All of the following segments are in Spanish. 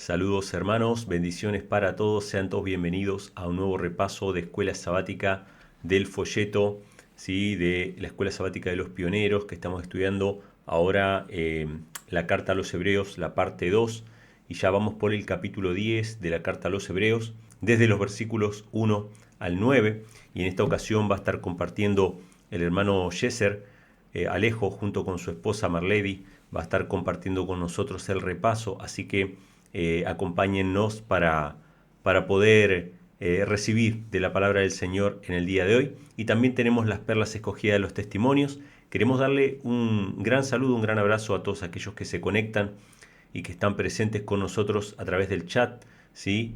Saludos hermanos, bendiciones para todos, sean todos bienvenidos a un nuevo repaso de Escuela Sabática del folleto, ¿sí? De la Escuela Sabática de los Pioneros, que estamos estudiando ahora la Carta a los Hebreos, la parte 2, y ya vamos por el capítulo 10 de la Carta a los Hebreos, desde los versículos 1 al 9, y en esta ocasión va a estar compartiendo el hermano Yeser Alejo junto con su esposa Marlady, va a estar compartiendo con nosotros el repaso, así que acompáñennos para poder recibir de la palabra del Señor en el día de hoy. Y también tenemos las perlas escogidas de los testimonios. Queremos darle un gran saludo, un gran abrazo a todos aquellos que se conectan y que están presentes con nosotros a través del chat, ¿sí?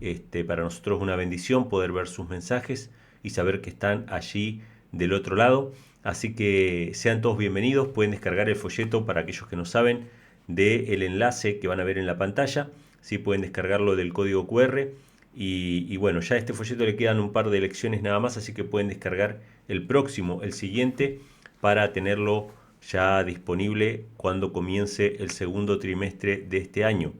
Para nosotros es una bendición poder ver sus mensajes y saber que están allí del otro lado. Así que sean todos bienvenidos, pueden descargar el folleto para aquellos que no saben del enlace que van a ver en la pantalla. ¿Sí? Pueden descargarlo del código QR y bueno, ya a este folleto le quedan un par de lecciones nada más, así que pueden descargar el próximo, el siguiente, para tenerlo ya disponible cuando comience el segundo trimestre de este año.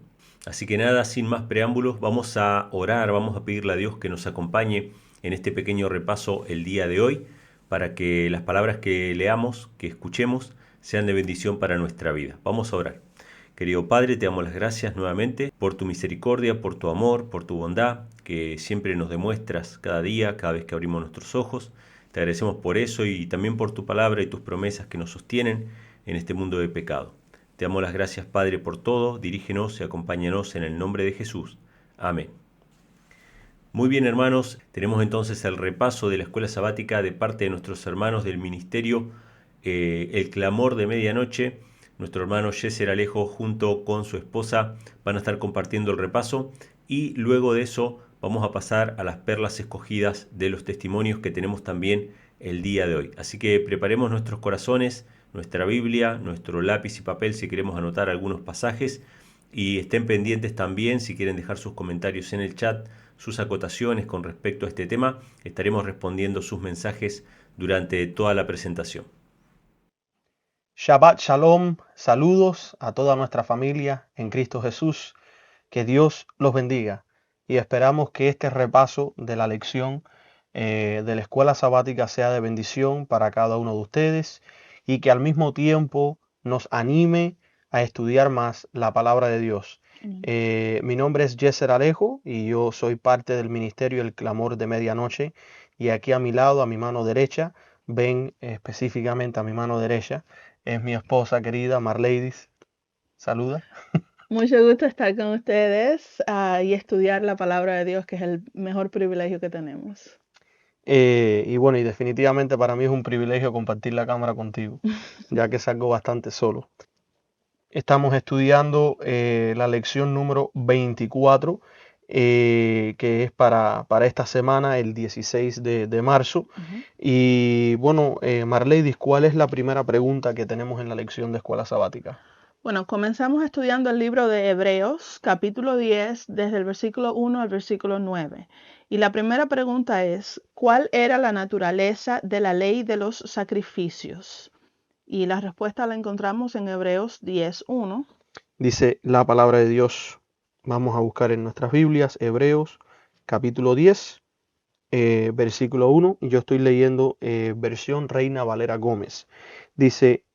Así que nada, sin más preámbulos, vamos a orar, vamos a pedirle a Dios que nos acompañe en este pequeño repaso el día de hoy, para que las palabras que leamos, que escuchemos, sean de bendición para nuestra vida. Vamos a orar. Querido Padre, te damos las gracias nuevamente por tu misericordia, por tu amor, por tu bondad, que siempre nos demuestras cada día, cada vez que abrimos nuestros ojos. Te agradecemos por eso y también por tu palabra y tus promesas que nos sostienen en este mundo de pecado. Te damos las gracias, Padre, por todo. Dirígenos y acompáñanos en el nombre de Jesús. Amén. Muy bien, hermanos, tenemos entonces el repaso de la escuela sabática de parte de nuestros hermanos del ministerio El Clamor de Medianoche. Nuestro hermano Yeser Alejo junto con su esposa van a estar compartiendo el repaso y luego de eso vamos a pasar a las perlas escogidas de los testimonios que tenemos también el día de hoy. Así que preparemos nuestros corazones, nuestra Biblia, nuestro lápiz y papel si queremos anotar algunos pasajes y estén pendientes también si quieren dejar sus comentarios en el chat, sus acotaciones con respecto a este tema. Estaremos respondiendo sus mensajes durante toda la presentación. Shabbat Shalom, saludos a toda nuestra familia en Cristo Jesús, que Dios los bendiga y esperamos que este repaso de la lección de la escuela sabática sea de bendición para cada uno de ustedes y que al mismo tiempo nos anime a estudiar más la palabra de Dios. Mi nombre es Yeser Alejo y yo soy parte del ministerio El Clamor de Medianoche y aquí a mi lado, a mi mano derecha, ven específicamente a mi mano derecha, es mi esposa querida Marlady. Saluda. Mucho gusto estar con ustedes y estudiar la palabra de Dios, que es el mejor privilegio que tenemos. Y bueno, y definitivamente para mí es un privilegio compartir la cámara contigo, ya que salgo bastante solo. Estamos estudiando la lección número 24, que es para esta semana, el 16 de marzo. Y bueno, Marlady, ¿cuál es la primera pregunta que tenemos en la lección de escuela sabática? Bueno, comenzamos estudiando el libro de Hebreos, capítulo 10, desde el versículo 1 al versículo 9. Y la primera pregunta es, ¿cuál era la naturaleza de la ley de los sacrificios? Y la respuesta la encontramos en Hebreos 10:1. Dice la palabra de Dios. Vamos a buscar en nuestras Biblias, Hebreos, capítulo 10, versículo 1. Y yo estoy leyendo versión Reina Valera Gómez. Dice,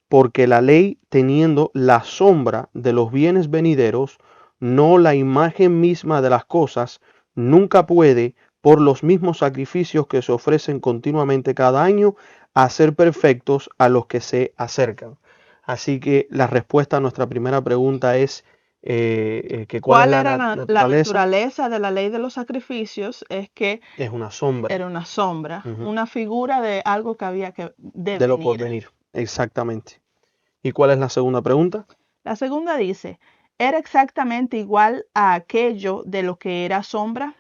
porque la ley, teniendo la sombra de los bienes venideros, no la imagen misma de las cosas, nunca puede, por los mismos sacrificios que se ofrecen continuamente cada año, hacer perfectos a los que se acercan. Así que la respuesta a nuestra primera pregunta es que ¿Cuál era la naturaleza de la ley de los sacrificios? Es que es una sombra. Era una sombra, una figura de algo que había que devenir. De lo por venir, exactamente. ¿Y cuál es la segunda pregunta? La segunda dice, ¿era exactamente igual a aquello de lo que era sombra?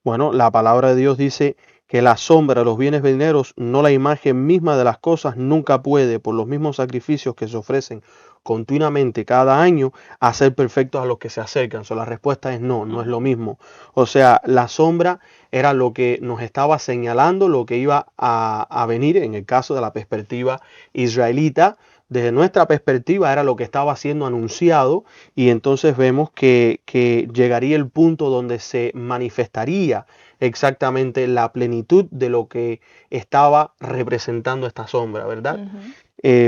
Bueno, la palabra de Dios dice que la sombra de los bienes venideros, no la imagen misma de las cosas, nunca puede, por los mismos sacrificios que se ofrecen continuamente cada año, hacer perfectos a los que se acercan. La respuesta es no, no es lo mismo. O sea, la sombra era lo que nos estaba señalando, lo que iba a venir en el caso de la perspectiva israelita, desde nuestra perspectiva era lo que estaba siendo anunciado, y entonces vemos que llegaría el punto donde se manifestaría exactamente la plenitud de lo que estaba representando esta sombra, ¿verdad?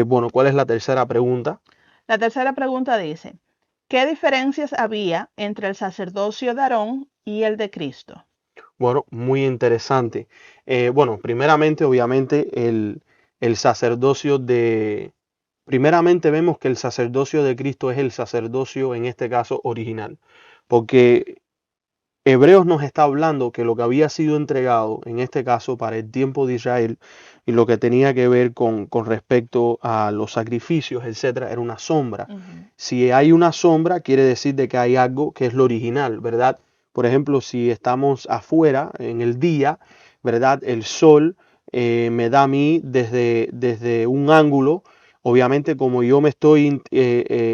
Bueno, ¿cuál es la tercera pregunta? La tercera pregunta dice, ¿qué diferencias había entre el sacerdocio de Aarón y el de Cristo? Bueno, muy interesante. Bueno, primeramente, obviamente, el sacerdocio de... Primeramente vemos que el sacerdocio de Cristo es el sacerdocio, en este caso, original, porque Hebreos nos está hablando que lo que había sido entregado, en este caso, para el tiempo de Israel, y lo que tenía que ver con respecto a los sacrificios, etcétera, era una sombra. Si hay una sombra, quiere decir de que hay algo que es lo original, ¿verdad? Por ejemplo, si estamos afuera en el día, ¿verdad? El sol me da a mí desde un ángulo. Obviamente, como yo me estoy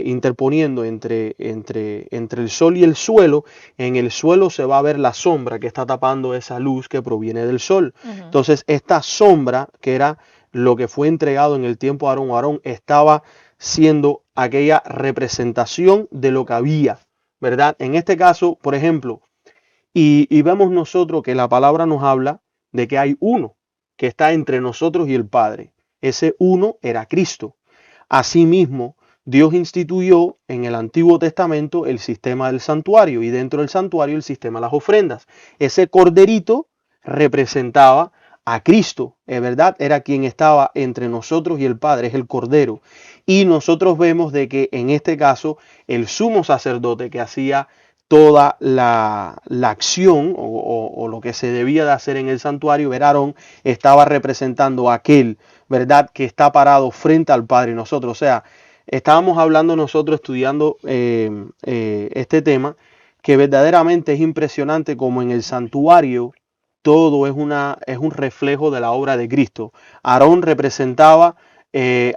interponiendo entre el sol y el suelo, en el suelo se va a ver la sombra que está tapando esa luz que proviene del sol. Entonces, esta sombra, que era lo que fue entregado en el tiempo de Aarón, estaba siendo aquella representación de lo que había, ¿verdad? En este caso, por ejemplo, y vemos nosotros que la palabra nos habla de que hay uno que está entre nosotros y el Padre. Ese uno era Cristo. Asimismo, Dios instituyó en el Antiguo Testamento el sistema del santuario, y dentro del santuario el sistema de las ofrendas. Ese corderito representaba a Cristo, es verdad, era quien estaba entre nosotros y el Padre, es el Cordero. Y nosotros vemos de que en este caso el sumo sacerdote que hacía toda la acción o lo que se debía de hacer en el santuario, era Aarón, estaba representando a aquel, ¿verdad?, que está parado frente al Padre y nosotros. O sea, estábamos hablando nosotros estudiando este tema, que verdaderamente es impresionante como en el santuario todo es un reflejo de la obra de Cristo. Aarón representaba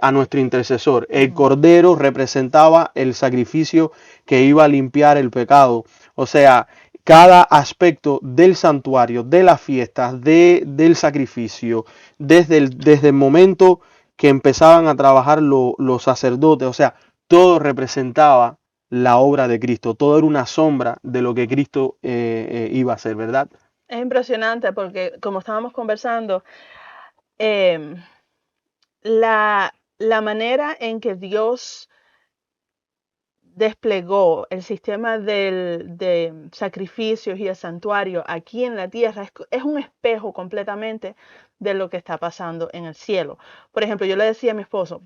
a nuestro intercesor. El Cordero representaba el sacrificio que iba a limpiar el pecado. O sea, cada aspecto del santuario, de las fiestas, del sacrificio, desde el momento que empezaban a trabajar los sacerdotes, o sea, todo representaba la obra de Cristo. Todo era una sombra de lo que Cristo iba a hacer, ¿verdad? Es impresionante porque, como estábamos conversando, la manera en que Dios desplegó el sistema de sacrificios y el santuario aquí en la tierra es un espejo completamente de lo que está pasando en el cielo. Por ejemplo, yo le decía a mi esposo,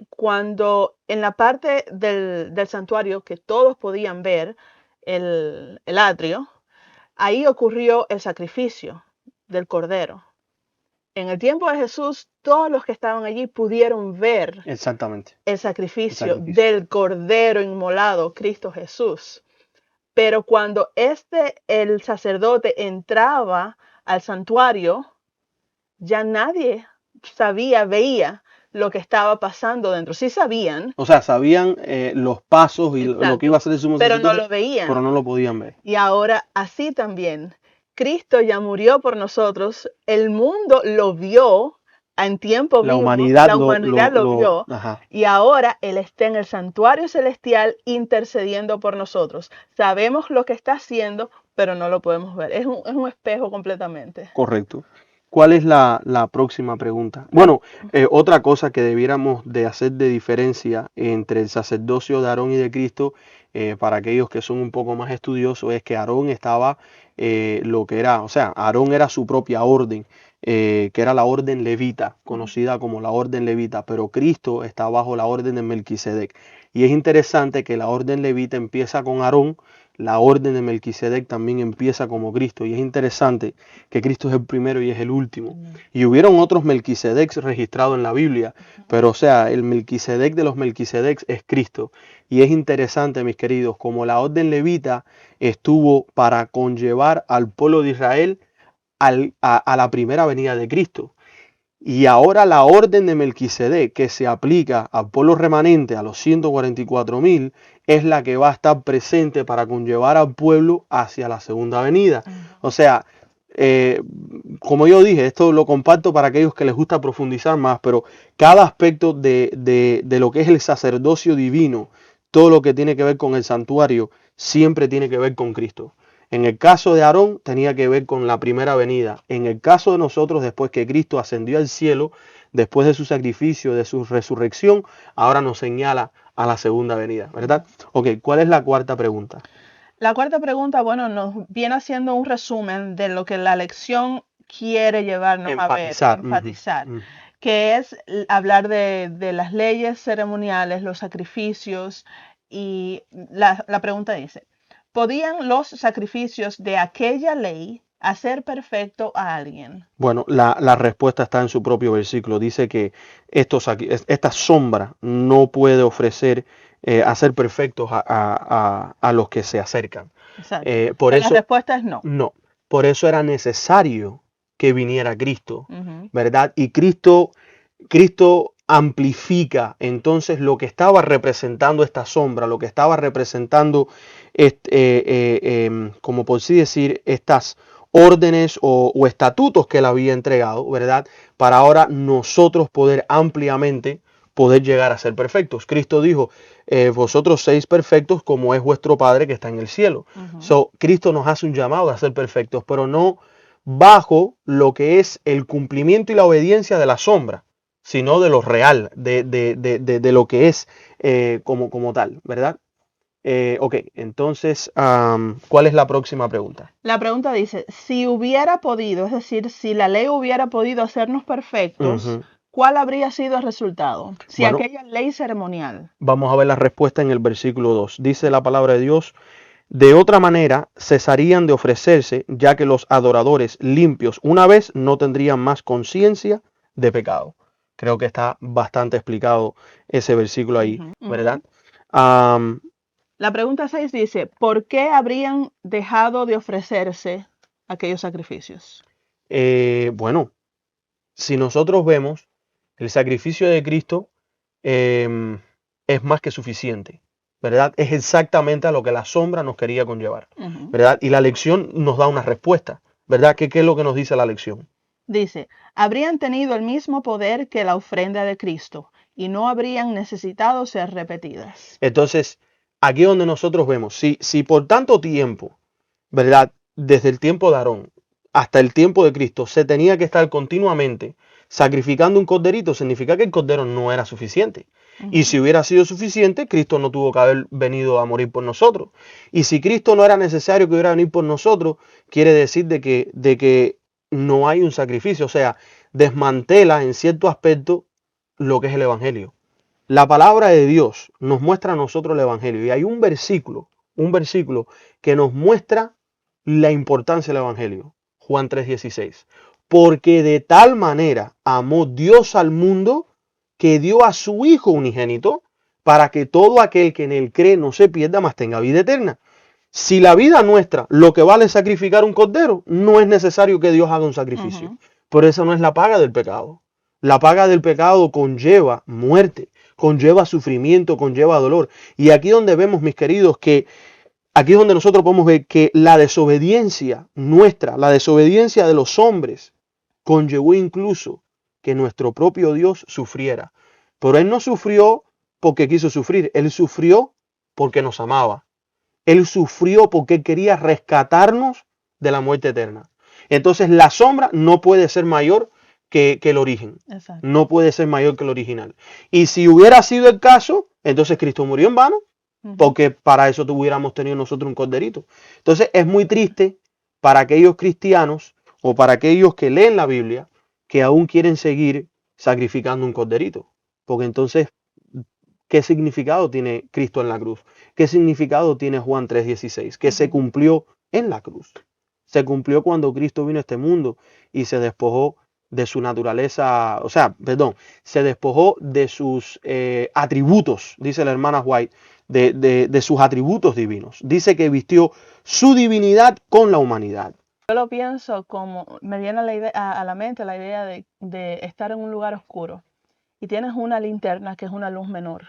cuando en la parte del santuario que todos podían ver, el atrio, ahí ocurrió el sacrificio del Cordero. En el tiempo de Jesús, todos los que estaban allí pudieron ver Exactamente el sacrificio del Cordero inmolado, Cristo Jesús. Pero cuando el sacerdote entraba al santuario, ya nadie veía lo que estaba pasando dentro. Sí sabían. O sea, sabían los pasos y lo que iba a hacer el sumo sacerdote, pero no lo veían. Pero no lo podían ver. Y ahora así también. Cristo ya murió por nosotros. El mundo lo vio en tiempo vivo. La humanidad lo vio. Ajá. Y ahora Él está en el santuario celestial intercediendo por nosotros. Sabemos lo que está haciendo, pero no lo podemos ver. Es un espejo completamente. Correcto. ¿Cuál es la próxima pregunta? Bueno, otra cosa que debiéramos de hacer de diferencia entre el sacerdocio de Aarón y de Cristo, para aquellos que son un poco más estudiosos, es que Aarón estaba lo que era, o sea, Aarón era su propia orden, que era la orden levita, conocida como la orden levita, pero Cristo está bajo la orden de Melquisedec. Y es interesante que la orden levita empieza con Aarón, la orden de Melquisedec también empieza como Cristo, y es interesante que Cristo es el primero y es el último. Y hubieron otros Melquisedecs registrados en la Biblia, pero o sea, el Melquisedec de los Melquisedecs es Cristo. Y es interesante, mis queridos, como la orden levita estuvo para conllevar al pueblo de Israel a la primera venida de Cristo. Y ahora la orden de Melquisedec, que se aplica al pueblo remanente, a los 144,000, es la que va a estar presente para conllevar al pueblo hacia la segunda venida. O sea, como yo dije, esto lo comparto para aquellos que les gusta profundizar más, pero cada aspecto de lo que es el sacerdocio divino, todo lo que tiene que ver con el santuario, siempre tiene que ver con Cristo. En el caso de Aarón tenía que ver con la primera venida. En el caso de nosotros, después que Cristo ascendió al cielo, después de su sacrificio, de su resurrección, ahora nos señala a la segunda venida, ¿verdad? Ok, ¿cuál es la cuarta pregunta? La cuarta pregunta, bueno, nos viene haciendo un resumen de lo que la lección quiere llevarnos a ver, Enfatizar. enfatizar, que es hablar de las leyes ceremoniales, los sacrificios, y la pregunta dice, ¿podían los sacrificios de aquella ley hacer perfecto a alguien? Bueno, la respuesta está en su propio versículo. Dice que esta sombra no puede ofrecer, hacer perfectos a los que se acercan. Exacto. Por La eso, respuesta es no. no, por eso era necesario que viniera Cristo, Ujú. ¿verdad? Y Cristo amplifica entonces lo que estaba representando esta sombra, lo que estaba representando, como por así decir, estas órdenes o estatutos que él había entregado, ¿verdad? Para ahora nosotros poder ampliamente poder llegar a ser perfectos. Cristo dijo, vosotros seis perfectos como es vuestro Padre que está en el cielo. So, Cristo nos hace un llamado a ser perfectos, pero no bajo lo que es el cumplimiento y la obediencia de la sombra, sino de lo real, de lo que es como tal, ¿verdad? Ok, entonces, ¿cuál es la próxima pregunta? La pregunta dice, si hubiera podido, es decir, si la ley hubiera podido hacernos perfectos, Ujú. ¿cuál habría sido el resultado? Si Bueno, aquella ley ceremonial. vamos a ver la respuesta en el versículo 2. Dice la palabra de Dios, de otra manera cesarían de ofrecerse, ya que los adoradores limpios una vez no tendrían más conciencia de pecado. Creo que está bastante explicado ese versículo ahí, ¿verdad? Am, La pregunta 6 dice, ¿por qué habrían dejado de ofrecerse aquellos sacrificios? bueno, si nosotros vemos, el sacrificio de Cristo em, es más que suficiente, ¿verdad? Es exactamente a lo que la sombra nos quería conllevar, Ujú. ¿verdad? Y la lección nos da una respuesta, ¿verdad? ¿Qué es lo que nos dice la lección? Dice, habrían tenido el mismo poder que la ofrenda de Cristo y no habrían necesitado ser repetidas. Entonces, aquí es donde nosotros vemos, si por tanto tiempo, ¿verdad? Desde el tiempo de Aarón hasta el tiempo de Cristo se tenía que estar continuamente sacrificando un corderito, significa que el cordero no era suficiente. Y si hubiera sido suficiente, Cristo no tuvo que haber venido a morir por nosotros. Y si Cristo no era necesario que hubiera venido por nosotros, quiere decir de que no hay un sacrificio. O sea, desmantela en cierto aspecto lo que es el Evangelio. La palabra de Dios nos muestra a nosotros el Evangelio. Y hay un versículo que nos muestra la importancia del Evangelio. Juan 3:16. Porque de tal manera amó Dios al mundo que dio a su Hijo unigénito para que todo aquel que en él cree no se pierda, mas tenga vida eterna. Si la vida nuestra lo que vale es sacrificar un cordero, no es necesario que Dios haga un sacrificio. Por eso no es la paga del pecado. La paga del pecado conlleva muerte, conlleva sufrimiento, conlleva dolor. Y aquí donde vemos, mis queridos, que aquí es donde nosotros podemos ver que la desobediencia nuestra, la desobediencia de los hombres, conllevó incluso que nuestro propio Dios sufriera. Pero Él no sufrió porque quiso sufrir, Él sufrió porque nos amaba. Él sufrió porque Él quería rescatarnos de la muerte eterna. Entonces la sombra no puede ser mayor que el origen. Exacto. No puede ser mayor que el original. Y si hubiera sido el caso, entonces Cristo murió en vano, porque para eso tuviéramos tenido nosotros un corderito. Entonces es muy triste para aquellos cristianos o para aquellos que leen la Biblia que aún quieren seguir sacrificando un corderito. Porque entonces, ¿qué significado tiene Cristo en la cruz? ¿Qué significado tiene Juan 3:16? Que se cumplió en la cruz. Se cumplió cuando Cristo vino a este mundo y se despojó de su naturaleza, o sea, perdón, se despojó de sus atributos, dice la hermana White, de sus atributos divinos. Dice que vistió su divinidad con la humanidad. Yo lo pienso como, me viene a la mente la idea de estar en un lugar oscuro y tienes una linterna que es una luz menor.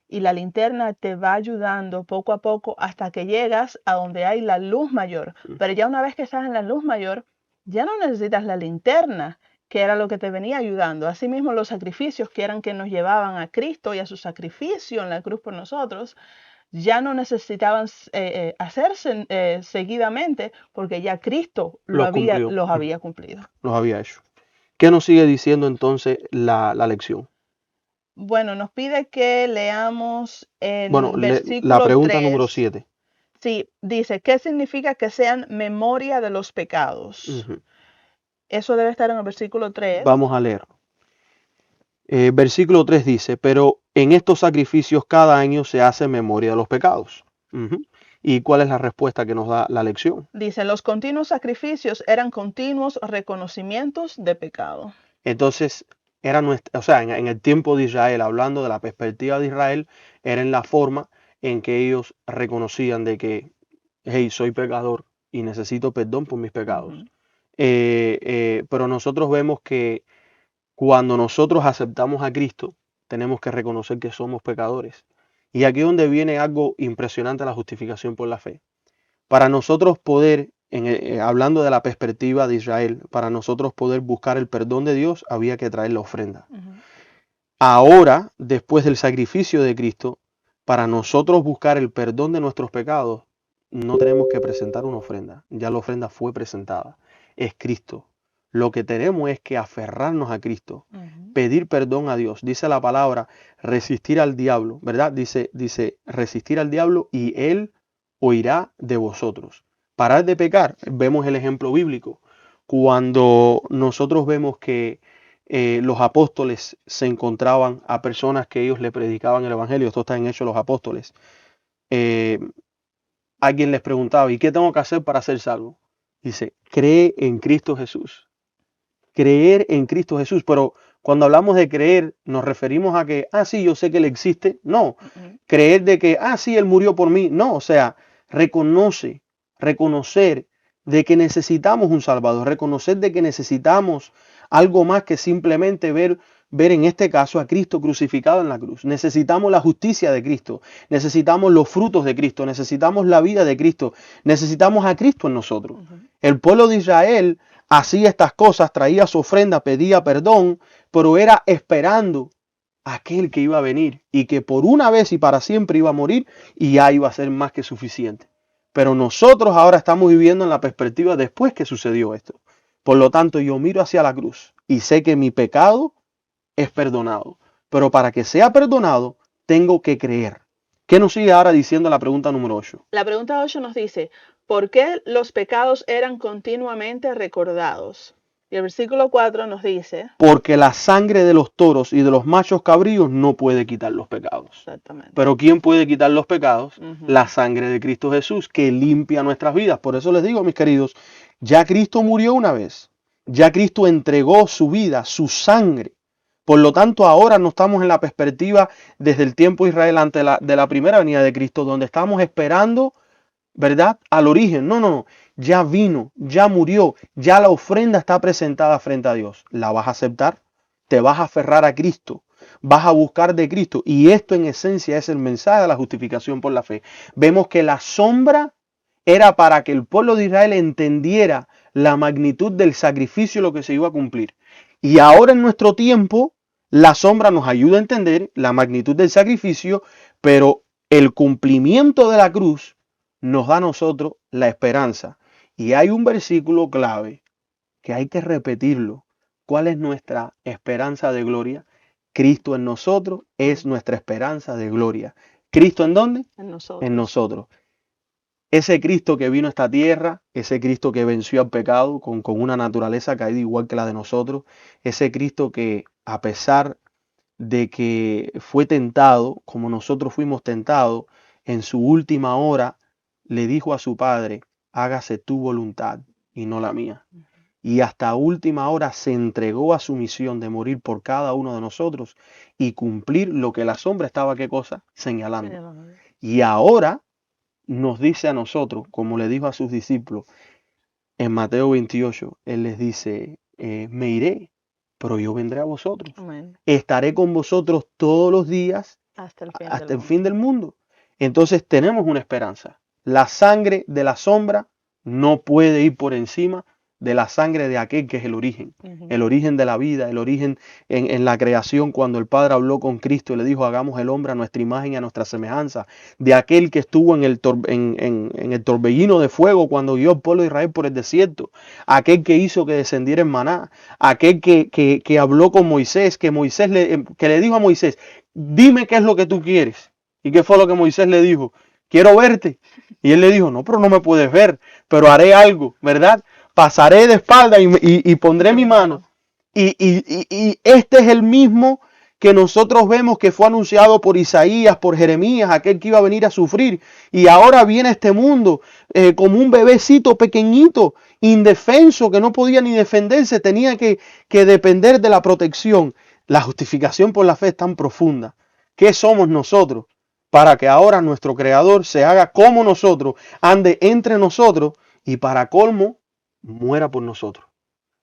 Y la linterna te va ayudando poco a poco hasta que llegas a donde hay la luz mayor. Pero ya una vez que estás en la luz mayor, Ya no necesitas la linterna, que era lo que te venía ayudando. Asimismo, los sacrificios que eran que nos llevaban a Cristo y a su sacrificio en la cruz por nosotros, ya no necesitaban hacerse seguidamente porque ya Cristo Los cumplió, los había cumplido. los había hecho. ¿Qué nos sigue diciendo entonces la lección? Bueno, nos pide que leamos Bueno, en la versículo pregunta número 3. 7. Sí, dice, ¿qué significa que sean memoria de los pecados? Eso debe estar en el versículo 3. Vamos a leer. Versículo 3 dice, pero en estos sacrificios cada año se hace memoria de los pecados. ¿Y cuál es la respuesta que nos da la lección? Dice, los continuos sacrificios eran continuos reconocimientos de pecado. Entonces, era nuestra, o sea, en el tiempo de Israel, hablando de la perspectiva de Israel, era en la forma en que ellos reconocían de que, hey, soy pecador y necesito perdón por mis pecados. Pero nosotros vemos que cuando nosotros aceptamos a Cristo, tenemos que reconocer que somos pecadores. Y aquí es donde viene algo impresionante, la justificación por la fe. Para nosotros poder, hablando de la perspectiva de Israel, para nosotros poder buscar el perdón de Dios, había que traer la ofrenda. Ahora, después del sacrificio de Cristo, para nosotros buscar el perdón de nuestros pecados, no tenemos que presentar una ofrenda. Ya la ofrenda fue presentada. Es Cristo. Lo que tenemos es que aferrarnos a Cristo, pedir perdón a Dios. Dice la palabra, resistir al diablo, ¿verdad? Dice, resistir al diablo y él huirá de vosotros. Parar de pecar. Vemos el ejemplo bíblico. Cuando nosotros vemos que los apóstoles se encontraban a personas que ellos le predicaban el evangelio, esto está en Hechos de los Apóstoles, alguien les preguntaba, ¿y qué tengo que hacer para ser salvo? Dice, cree en Cristo Jesús. Creer en Cristo Jesús, pero cuando hablamos de creer, nos referimos a que, sí, yo sé que Él existe. No, creer de que, sí, Él murió por mí. No, o sea, reconocer de que necesitamos un Salvador, reconocer de que necesitamos algo más que simplemente ver en este caso a Cristo crucificado en la cruz. Necesitamos la justicia de Cristo, necesitamos los frutos de Cristo, necesitamos la vida de Cristo, necesitamos a Cristo en nosotros. El pueblo de Israel hacía estas cosas, traía su ofrenda, pedía perdón, pero era esperando a aquel que iba a venir y que por una vez y para siempre iba a morir y ya iba a ser más que suficiente. Pero nosotros ahora estamos viviendo en la perspectiva después que sucedió esto. Por lo tanto, yo miro hacia la cruz y sé que mi pecado es perdonado. Pero para que sea perdonado, tengo que creer. ¿Qué nos sigue ahora diciendo la pregunta número 8? La pregunta 8 nos dice, ¿por qué los pecados eran continuamente recordados? Y el versículo 4 nos dice, porque la sangre de los toros y de los machos cabríos no puede quitar los pecados. Exactamente. Pero ¿quién puede quitar los pecados? La sangre de Cristo Jesús, que limpia nuestras vidas. Por eso les digo, mis queridos, ya Cristo murió una vez. Ya Cristo entregó su vida, su sangre. Por lo tanto, ahora no estamos en la perspectiva desde el tiempo de Israel antes de la primera venida de Cristo, donde estamos esperando, ¿verdad?, al origen. No. Ya vino, ya murió, ya la ofrenda está presentada frente a Dios. ¿La vas a aceptar? ¿Te vas a aferrar a Cristo? ¿Vas a buscar de Cristo? Y esto en esencia es el mensaje de la justificación por la fe. Vemos que la sombra era para que el pueblo de Israel entendiera la magnitud del sacrificio, lo que se iba a cumplir. Y ahora en nuestro tiempo, la sombra nos ayuda a entender la magnitud del sacrificio, pero el cumplimiento de la cruz nos da a nosotros la esperanza. Y hay un versículo clave que hay que repetirlo. ¿Cuál es nuestra esperanza de gloria? Cristo en nosotros es nuestra esperanza de gloria. ¿Cristo en dónde? En nosotros. En nosotros. Ese Cristo que vino a esta tierra, ese Cristo que venció al pecado con una naturaleza caída igual que la de nosotros, ese Cristo que a pesar de que fue tentado como nosotros fuimos tentados, en su última hora le dijo a su Padre, hágase tu voluntad y no la mía. Y hasta última hora se entregó a su misión de morir por cada uno de nosotros y cumplir lo que la sombra estaba, ¿qué cosa? Señalando. Y ahora nos dice a nosotros, como le dijo a sus discípulos en Mateo 28, Él les dice, me iré, pero yo vendré a vosotros. Amén. Estaré con vosotros todos los días Hasta el fin del mundo. Entonces tenemos una esperanza. La sangre de la sombra no puede ir por encima de la sangre de aquel que es el origen Ujú. de la vida, el origen en la creación, cuando el Padre habló con Cristo y le dijo, hagamos el hombre a nuestra imagen y a nuestra semejanza, de aquel que estuvo en el torbellino de fuego cuando guió al pueblo de Israel por el desierto, aquel que hizo que descendiera en maná, aquel que habló con Moisés, que le dijo a Moisés, dime qué es lo que tú quieres. ¿Y qué fue lo que Moisés le dijo? Quiero verte. Y él le dijo, no, pero no me puedes ver, pero haré algo, ¿verdad? Pasaré de espalda y pondré mi mano. Y este es el mismo que nosotros vemos que fue anunciado por Isaías, por Jeremías, aquel que iba a venir a sufrir. Y ahora viene a este mundo como un bebecito pequeñito, indefenso, que no podía ni defenderse, tenía que depender de la protección. La justificación por la fe es tan profunda. ¿Qué somos nosotros? Para que ahora nuestro Creador se haga como nosotros, ande entre nosotros y para colmo muera por nosotros.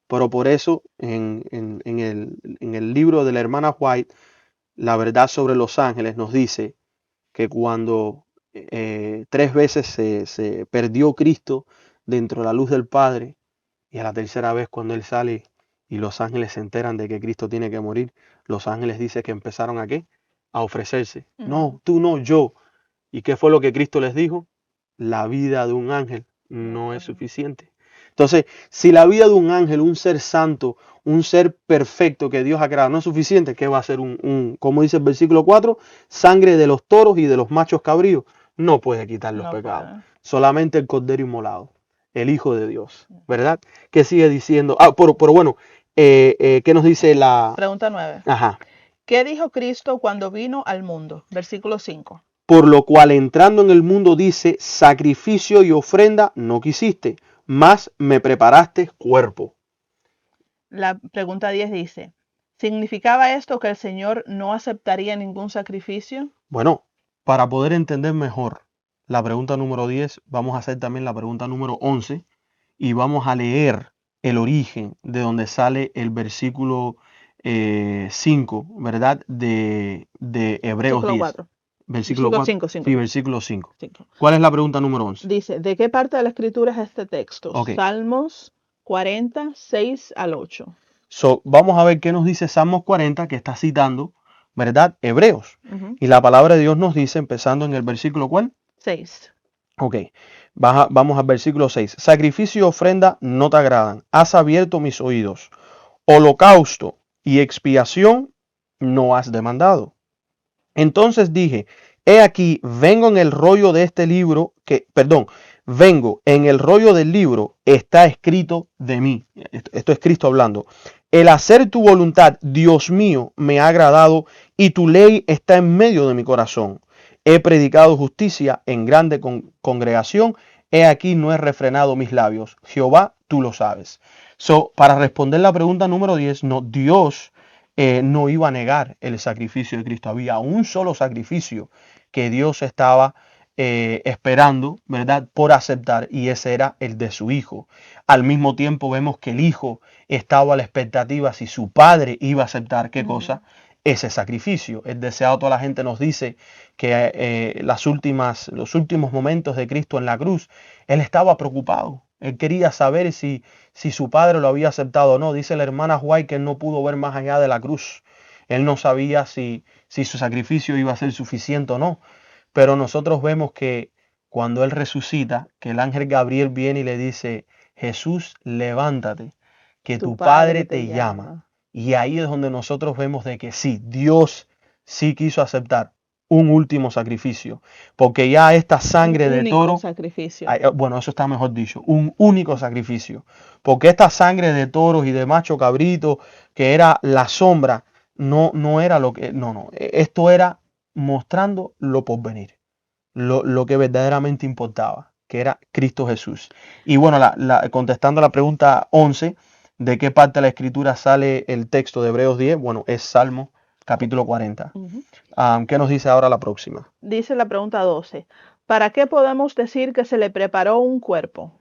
Pero por eso en el libro de la hermana White, La verdad sobre los ángeles nos dice que cuando 3 veces se perdió Cristo dentro de la luz del Padre, y a la tercera vez cuando Él sale y los ángeles se enteran de que Cristo tiene que morir, los ángeles dicen que empezaron ¿a qué? A ofrecerse. No, tú no, yo. ¿Y qué fue lo que Cristo les dijo? La vida de un ángel no es suficiente. Entonces, si la vida de un ángel, un ser santo, un ser perfecto que Dios ha creado no es suficiente, ¿qué va a ser como dice el versículo 4? Sangre de los toros y de los machos cabríos no puede quitar los No pecados. puede. Solamente el Cordero Inmolado, el Hijo de Dios, ¿verdad? ¿Qué sigue diciendo? Pero bueno, ¿qué nos dice la... Pregunta 9. Ajá. ¿Qué dijo Cristo cuando vino al mundo? Versículo 5. Por lo cual entrando en el mundo dice, sacrificio y ofrenda no quisiste, mas me preparaste cuerpo. La pregunta 10 dice, ¿significaba esto que el Señor no aceptaría ningún sacrificio? Bueno, para poder entender mejor la pregunta número 10, vamos a hacer también la pregunta número 11 y vamos a leer el origen de donde sale el versículo 5, ¿verdad? De Hebreos Versículo 10. 4. Versículo 4. 5. Sí, versículo 5. 5. ¿Cuál es la pregunta número 11? Dice, ¿de qué parte de la escritura es este texto? Ok. Salmos 40, 6 al 8. Vamos a ver qué nos dice Salmos 40, que está citando, ¿verdad? Hebreos. Ujú. Y la palabra de Dios nos dice, empezando en el versículo ¿cuál? 6. Ok, vamos al versículo 6. Sacrificio y ofrenda no te agradan. Has abierto mis oídos. Holocausto y expiación no has demandado. Entonces dije, he aquí, vengo en el rollo de este libro, vengo en el rollo del libro, está escrito de mí. Esto es Cristo hablando. El hacer tu voluntad, Dios mío, me ha agradado y tu ley está en medio de mi corazón. He predicado justicia en grande congregación. He aquí, no he refrenado mis labios. Jehová, tú lo sabes. Para responder la pregunta número 10, no, Dios no iba a negar el sacrificio de Cristo. Había un solo sacrificio que Dios estaba esperando, ¿verdad?, por aceptar, y ese era el de su Hijo. Al mismo tiempo vemos que el Hijo estaba a la expectativa si su Padre iba a aceptar, ¿qué cosa? Ese sacrificio. El deseado, toda la gente nos dice que los últimos momentos de Cristo en la cruz, Él estaba preocupado. Él quería saber si su padre lo había aceptado o no. Dice la hermana White que él no pudo ver más allá de la cruz. Él no sabía si su sacrificio iba a ser suficiente o no. Pero nosotros vemos que cuando él resucita, que el ángel Gabriel viene y le dice, Jesús, levántate, que tu Padre te llama. Y ahí es donde nosotros vemos de que sí, Dios sí quiso aceptar un último sacrificio, porque ya esta sangre de toro, sacrificio. bueno, eso está mejor dicho, un único sacrificio, porque esta sangre de toros y de macho cabrito, que era la sombra, no era lo que, no, esto era mostrando lo por venir, lo que verdaderamente importaba, que era Cristo Jesús. Y bueno, contestando a la pregunta 11, ¿de qué parte de la escritura sale el texto de Hebreos 10? Bueno, es Salmo capítulo 40. ¿Qué nos dice ahora la próxima? Dice la pregunta 12. ¿Para qué podemos decir que se le preparó un cuerpo?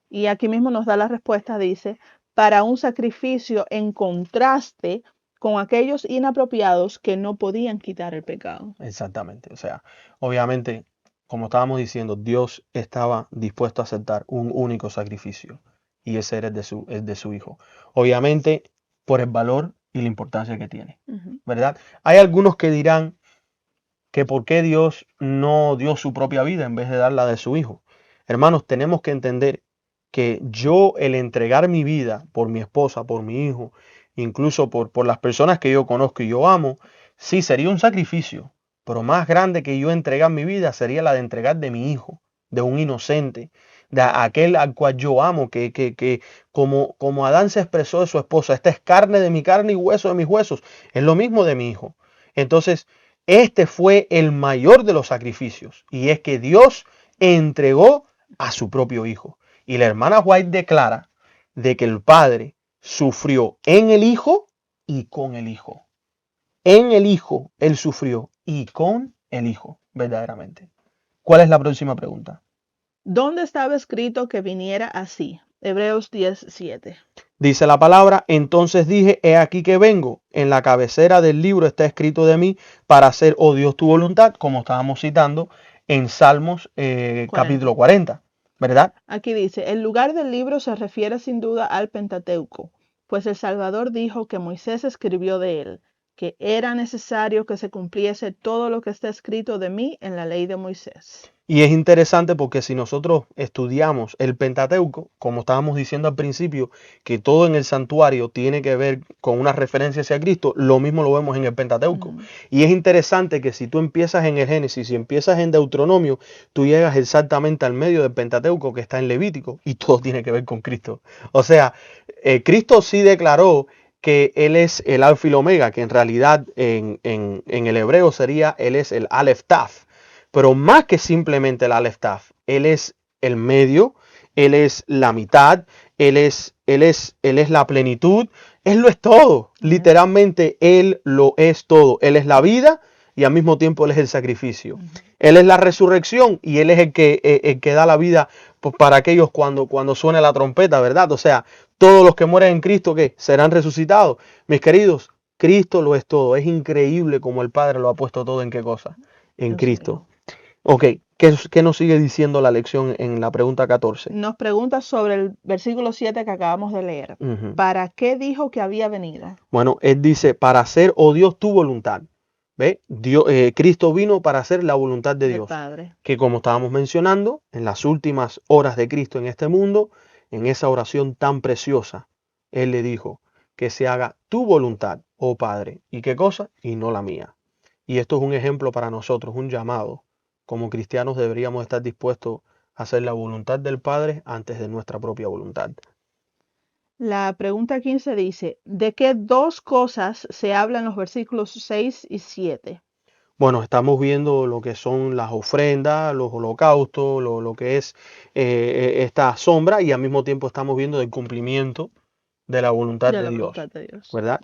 Y aquí mismo nos da la respuesta, dice, para un sacrificio en contraste con aquellos inapropiados que no podían quitar el pecado. Exactamente. O sea, obviamente, como estábamos diciendo, Dios estaba dispuesto a aceptar un único sacrificio, y ese ser es de su Hijo. Obviamente por el valor y la importancia que tiene, ¿verdad? Hay algunos que dirán que por qué Dios no dio su propia vida en vez de dar la de su Hijo. Hermanos, tenemos que entender que yo, el entregar mi vida por mi esposa, por mi hijo, incluso por las personas que yo conozco y yo amo, sí sería un sacrificio, pero más grande que yo entregar mi vida sería la de entregar de mi hijo, de un inocente, de aquel al cual yo amo, que como Adán se expresó de su esposa, esta es carne de mi carne y hueso de mis huesos, es lo mismo de mi hijo. Entonces, este fue el mayor de los sacrificios, y es que Dios entregó a su propio hijo. Y la hermana White declara de que el Padre sufrió en el Hijo y con el Hijo. En el Hijo Él sufrió y con el Hijo, verdaderamente. ¿Cuál es la próxima pregunta? ¿Dónde estaba escrito que viniera así? Hebreos 10:7. Dice la palabra, entonces dije, he aquí que vengo. En la cabecera del libro está escrito de mí para hacer, oh Dios, tu voluntad, como estábamos citando en Salmos capítulo 40, ¿verdad? Aquí dice, el lugar del libro se refiere sin duda al Pentateuco, pues el Salvador dijo que Moisés escribió de él, que era necesario que se cumpliese todo lo que está escrito de mí en la ley de Moisés. Y es interesante porque si nosotros estudiamos el Pentateuco, como estábamos diciendo al principio, que todo en el santuario tiene que ver con una referencia hacia Cristo, lo mismo lo vemos en el Pentateuco. Y es interesante que si tú empiezas en el Génesis y empiezas en Deuteronomio, tú llegas exactamente al medio del Pentateuco que está en Levítico y todo tiene que ver con Cristo. O sea, Cristo sí declaró que Él es el Alfa y el Omega, que en realidad en el hebreo sería, Él es el Aleph Taf. Pero más que simplemente el Aleph Taf, Él es el medio, Él es la mitad, Él es la plenitud, Él lo es todo. Literalmente Él lo es todo. Él es la vida y al mismo tiempo Él es el sacrificio. Él es la resurrección y Él es el que da la vida para aquellos cuando suene la trompeta, ¿verdad? O sea, todos los que mueren en Cristo, ¿qué? Serán resucitados. Mis queridos, Cristo lo es todo. Es increíble como el Padre lo ha puesto todo en qué cosa. En Cristo. Ok, ¿qué nos sigue diciendo la lección en la pregunta 14? Nos pregunta sobre el versículo 7 que acabamos de leer. ¿Para qué dijo que había venido? Bueno, él dice, para hacer, oh Dios, tu voluntad. ¿Ve? Cristo vino para hacer la voluntad de Dios. Padre. Que como estábamos mencionando, en las últimas horas de Cristo en este mundo, en esa oración tan preciosa, Él le dijo, que se haga tu voluntad, oh Padre. ¿Y qué cosa? Y no la mía. Y esto es un ejemplo para nosotros, un llamado. Como cristianos deberíamos estar dispuestos a hacer la voluntad del Padre antes de nuestra propia voluntad. La pregunta 15 dice, ¿de qué dos cosas se habla en los versículos 6 y 7? Bueno, estamos viendo lo que son las ofrendas, los holocaustos, lo que es esta sombra y al mismo tiempo estamos viendo el cumplimiento de la voluntad de Dios, ¿verdad?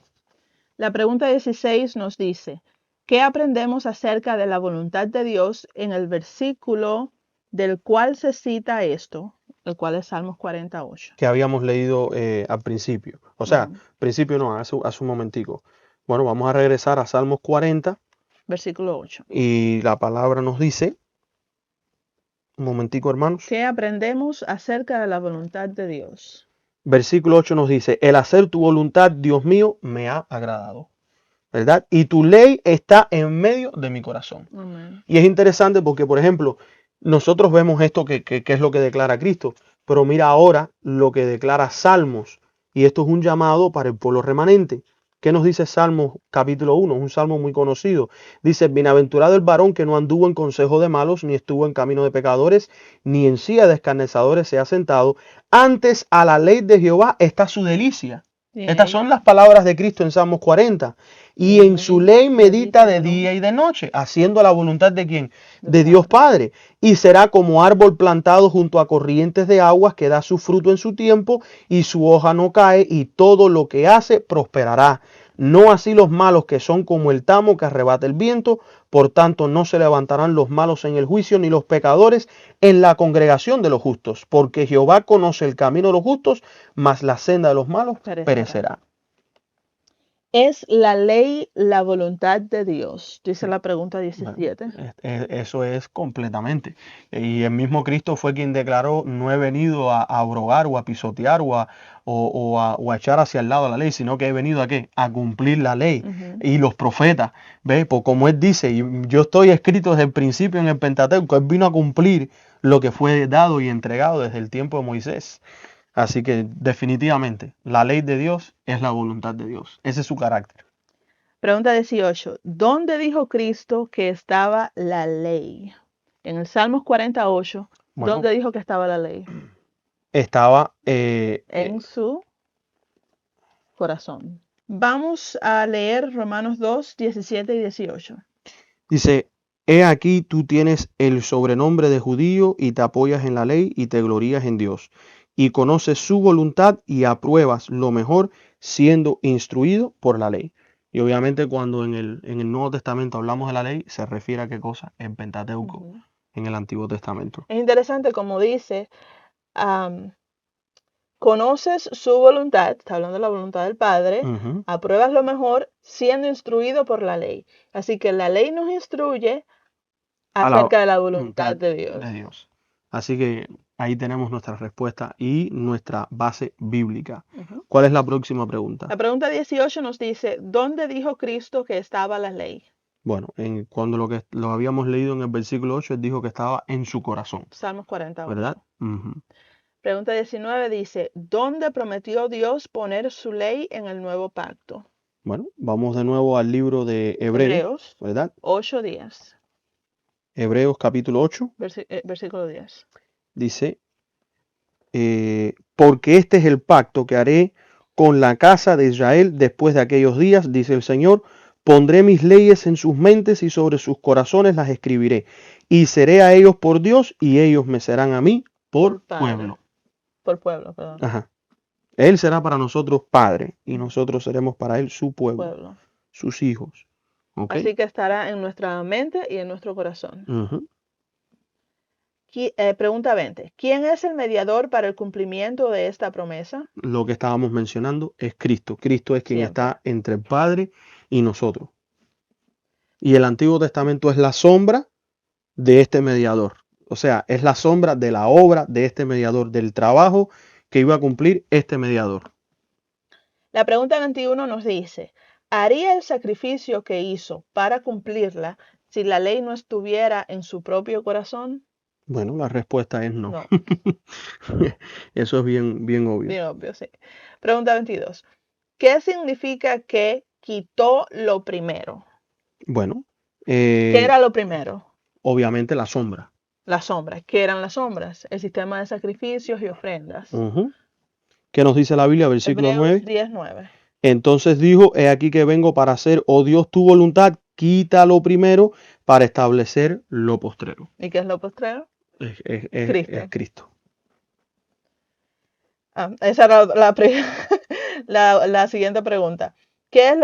La pregunta 16 nos dice, ¿qué aprendemos acerca de la voluntad de Dios en el versículo del cual se cita esto, el cual es Salmos 48? Que habíamos leído al principio. O sea, principio no, hace un momentico. Bueno, vamos a regresar a Salmos 40. Versículo 8. Y la palabra nos dice, un momentico hermanos. ¿Qué aprendemos acerca de la voluntad de Dios? Versículo 8 nos dice, el hacer tu voluntad, Dios mío, me ha agradado. ¿Verdad? Y tu ley está en medio de mi corazón. Amén. Y es interesante porque, por ejemplo, nosotros vemos esto que es lo que declara Cristo, pero mira ahora lo que declara Salmos. Y esto es un llamado para el pueblo remanente. ¿Qué nos dice Salmos capítulo 1? Es un salmo muy conocido. Dice, bienaventurado el varón que no anduvo en consejo de malos, ni estuvo en camino de pecadores, ni en silla de escarnecedores se ha sentado. Antes a la ley de Jehová está su delicia. Estas son las palabras de Cristo en Salmos 40. Y en su ley medita de día y de noche, haciendo la voluntad de ¿quién? De Dios Padre. Y será como árbol plantado junto a corrientes de aguas que da su fruto en su tiempo y su hoja no cae y todo lo que hace prosperará. No así los malos que son como el tamo que arrebata el viento. Por tanto no se levantarán los malos en el juicio ni los pecadores en la congregación de los justos. Porque Jehová conoce el camino de los justos, mas la senda de los malos perecerá. ¿Es la ley la voluntad de Dios? Dice la pregunta Bueno, 17. eso es completamente. Y el mismo Cristo fue quien declaró, no he venido a abrogar o a pisotear o a echar hacia el lado la ley, sino que he venido a qué? A cumplir la ley. Ujú. Y los profetas, ¿ves? Pues como él dice, y yo estoy escrito desde el principio en el Pentateuco, él vino a cumplir lo que fue dado y entregado desde el tiempo de Moisés. Así que definitivamente, la ley de Dios es la voluntad de Dios. Ese es su carácter. Pregunta 18. ¿Dónde dijo Cristo que estaba la ley? En el Salmos 48, Bueno, ¿dónde dijo que estaba la ley? estaba En su corazón. Vamos a leer Romanos 2, 17 y 18. dice, he aquí tú tienes el sobrenombre de judío y te apoyas en la ley y te glorías en Dios y conoces su voluntad y apruebas lo mejor siendo instruido por la ley. Y obviamente cuando en el Nuevo Testamento hablamos de la ley, se refiere a qué cosa? En Pentateuco, Ujú. en el Antiguo Testamento. Es interesante como dice, conoces su voluntad, está hablando de la voluntad del Padre, Ujú. apruebas lo mejor siendo instruido por la ley. Así que la ley nos instruye A la acerca de la voluntad voluntad de de Dios. Dios. Así que ahí tenemos nuestra respuesta y nuestra base bíblica. Ujú. ¿Cuál es la próxima pregunta? La pregunta 18 nos dice, ¿dónde dijo Cristo que estaba la ley? Bueno, cuando lo habíamos leído en el versículo 8, él dijo que estaba en su corazón, Salmos 48. ¿verdad? Ujú. Pregunta 19 dice, ¿dónde prometió Dios poner su ley en el nuevo pacto? Bueno, vamos de nuevo al libro de Hebreos, Hebreos ¿verdad? 8, 10. Hebreos capítulo 8 Versículo 10. dice, porque este es el pacto que haré con la casa de Israel después de aquellos días, dice el Señor, pondré mis leyes en sus mentes y sobre sus corazones las escribiré, y seré a ellos por Dios y ellos me serán a mí por Padre. pueblo. Por pueblo, perdón. Ajá. Él será para nosotros padre y nosotros seremos para él su pueblo, Pueblo. sus hijos. ¿Ok? Así que estará en nuestra mente y en nuestro corazón. Ujú. Pregunta 20. ¿Quién es el mediador para el cumplimiento de esta promesa? Lo que estábamos mencionando es Cristo. Cristo es quien Siempre. está entre el Padre y nosotros. Y el Antiguo Testamento es la sombra de este mediador. O sea, es la sombra de la obra de este mediador, del trabajo que iba a cumplir este mediador. La pregunta 21 nos dice, ¿haría el sacrificio que hizo para cumplirla si la ley no estuviera en su propio corazón? Bueno, la respuesta es no. No, Eso es bien, bien obvio. bien obvio, sí. Pregunta 22. ¿Qué significa que quitó lo primero? Bueno, ¿Qué era lo primero? obviamente la sombra. Las sombras. ¿Qué eran las sombras? El sistema de sacrificios y ofrendas. Ujú. ¿Qué nos dice la Biblia? Versículo Hebreos 9. 10:9. Entonces dijo, he aquí que vengo para hacer, oh Dios, tu voluntad, quítalo primero para establecer lo postrero. ¿Y qué es lo postrero? Es Cristo. Cristo. Esa era la siguiente pregunta. ¿Qué es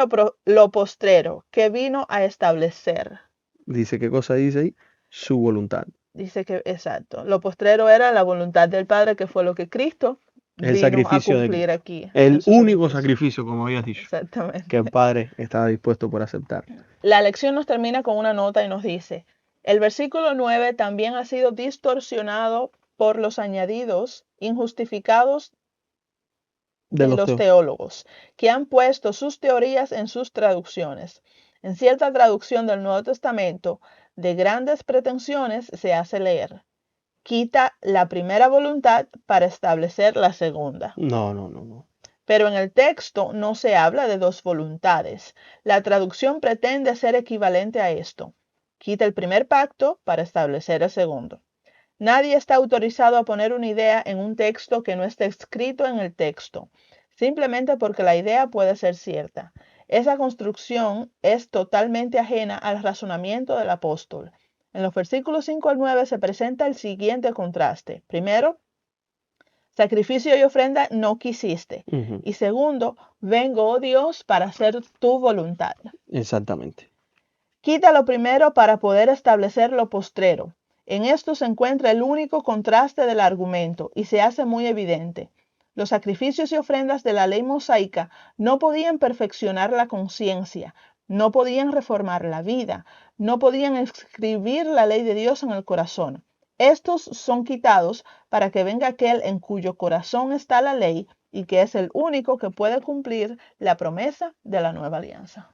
lo postrero que vino a establecer? Dice, ¿qué cosa dice ahí? Su voluntad. Dice que, exacto, lo postrero era la voluntad del Padre, que fue lo que Cristo El vino a sacrificio de cumplir aquí. el en su único sacrificio. sacrificio, como habías dicho, que el Exactamente. Padre estaba dispuesto por aceptar. La lección nos termina con una nota y nos dice, el versículo 9 también ha sido distorsionado por los añadidos injustificados De de los los teólogos, que han puesto sus teorías en sus traducciones. En cierta traducción del Nuevo Testamento, de grandes pretensiones se hace leer, quita la primera voluntad para establecer la segunda. No. Pero en el texto no se habla de dos voluntades. La traducción pretende ser equivalente a esto. Quita el primer pacto para establecer el segundo. Nadie está autorizado a poner una idea en un texto que no esté escrito en el texto, simplemente porque la idea puede ser cierta. Esa construcción es totalmente ajena al razonamiento del apóstol. En los versículos 5 al 9 se presenta el siguiente contraste. Primero, sacrificio y ofrenda no quisiste. Ujú. Y segundo, vengo, oh Dios, para hacer tu voluntad. Exactamente. Quita lo primero para poder establecer lo postrero. En esto se encuentra el único contraste del argumento y se hace muy evidente. Los sacrificios y ofrendas de la ley mosaica no podían perfeccionar la conciencia, no podían reformar la vida, no podían escribir la ley de Dios en el corazón. Estos son quitados para que venga aquel en cuyo corazón está la ley y que es el único que puede cumplir la promesa de la nueva alianza.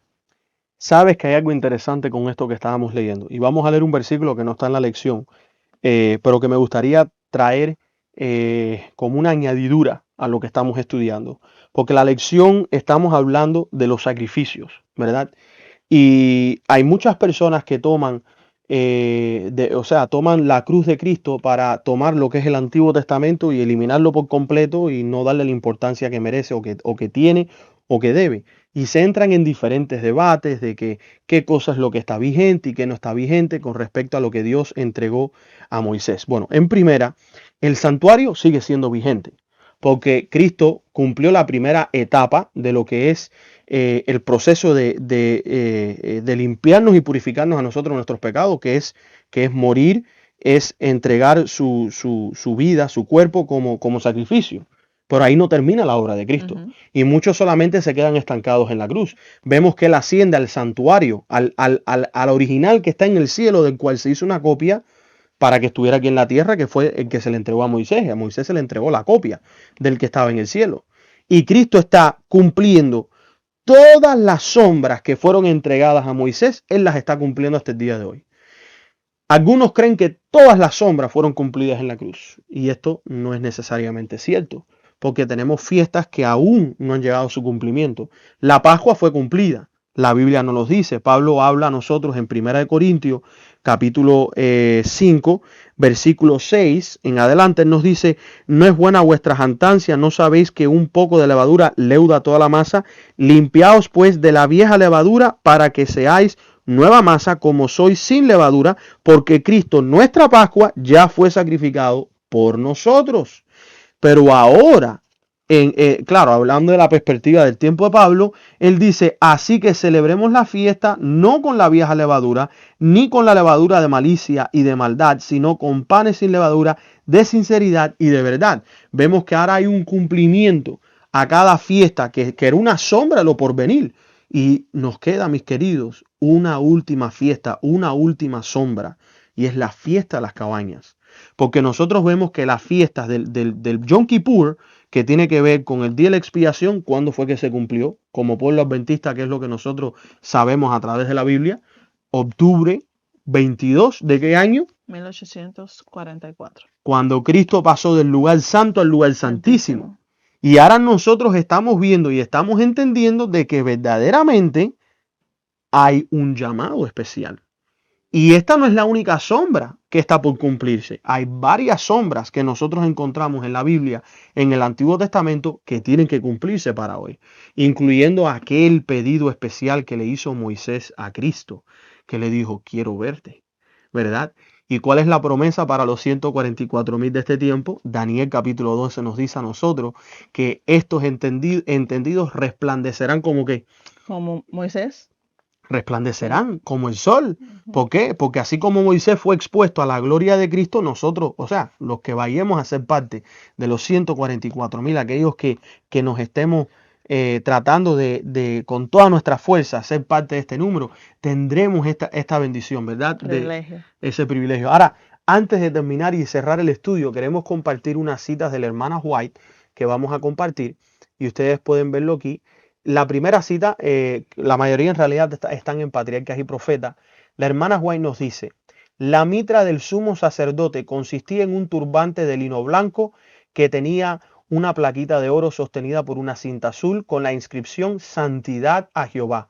Sabes que hay algo interesante con esto que estábamos leyendo. Y vamos a leer un versículo que no está en la lección, pero que me gustaría traer como una añadidura a lo que estamos estudiando. Porque la lección estamos hablando de los sacrificios, ¿verdad? Y hay muchas personas que toman, toman la cruz de Cristo para tomar lo que es el Antiguo Testamento y eliminarlo por completo y no darle la importancia que merece o que tiene o que debe. Y se entran en diferentes debates de qué cosa es lo que está vigente y qué no está vigente con respecto a lo que Dios entregó a Moisés. Bueno, en primera, el santuario sigue siendo vigente porque Cristo cumplió la primera etapa de lo que es el proceso de limpiarnos y purificarnos a nosotros nuestros pecados, que es morir, es entregar su vida, su cuerpo como sacrificio. Pero ahí no termina la obra de Cristo. Y muchos solamente se quedan estancados en la cruz. Vemos que Él asciende al santuario, al original que está en el cielo, del cual se hizo una copia para que estuviera aquí en la tierra, que fue el que se le entregó a Moisés. A Moisés se le entregó la copia del que estaba en el cielo. Y Cristo está cumpliendo todas las sombras que fueron entregadas a Moisés, Él las está cumpliendo hasta el día de hoy. Algunos creen que todas las sombras fueron cumplidas en la cruz. Y esto no es necesariamente cierto, porque tenemos fiestas que aún no han llegado a su cumplimiento. La Pascua fue cumplida. La Biblia nos lo dice. Pablo habla a nosotros en 1 Corintios, capítulo 5, versículo 6. En adelante nos dice, no es buena vuestra jactancia, no sabéis que un poco de levadura leuda toda la masa. Limpiaos pues de la vieja levadura para que seáis nueva masa como sois sin levadura, porque Cristo, nuestra Pascua, ya fue sacrificado por nosotros. Pero ahora, claro, hablando de la perspectiva del tiempo de Pablo, él dice, así que celebremos la fiesta no con la vieja levadura, ni con la levadura de malicia y de maldad, sino con panes sin levadura, de sinceridad y de verdad. Vemos que ahora hay un cumplimiento a cada fiesta, que era una sombra de lo porvenir. Y nos queda, mis queridos, una última fiesta, una última sombra, y es la fiesta de las cabañas. Porque nosotros vemos que las fiestas del Yom Kippur, que tiene que ver con el día de la expiación, ¿cuándo fue que se cumplió? Como pueblo adventista, que es lo que nosotros sabemos a través de la Biblia, octubre 22, ¿de qué año? 1844. Cuando Cristo pasó del lugar santo al lugar santísimo. Y ahora nosotros estamos viendo y estamos entendiendo de que verdaderamente hay un llamado especial. Y esta no es la única sombra que está por cumplirse. Hay varias sombras que nosotros encontramos en la Biblia, en el Antiguo Testamento, que tienen que cumplirse para hoy. Incluyendo aquel pedido especial que le hizo Moisés a Cristo, que le dijo, quiero verte, ¿verdad? ¿Y cuál es la promesa para los 144,000 de este tiempo? Daniel capítulo 12 nos dice a nosotros que estos entendidos resplandecerán como que... Como Moisés. Resplandecerán como el sol. ¿Por qué? Porque así como Moisés fue expuesto a la gloria de Cristo, nosotros, o sea, los que vayamos a ser parte de los 144,000, aquellos que nos estemos tratando de con toda nuestra fuerza ser parte de este número, tendremos esta bendición, ¿verdad? Privilegio. Ese privilegio. Ahora, antes de terminar y cerrar el estudio, queremos compartir unas citas de la hermana White que vamos a compartir y ustedes pueden verlo aquí. La primera cita, la mayoría en realidad están en Patriarcas y Profetas. La hermana White nos dice, la mitra del sumo sacerdote consistía en un turbante de lino blanco que tenía una plaquita de oro sostenida por una cinta azul con la inscripción Santidad a Jehová.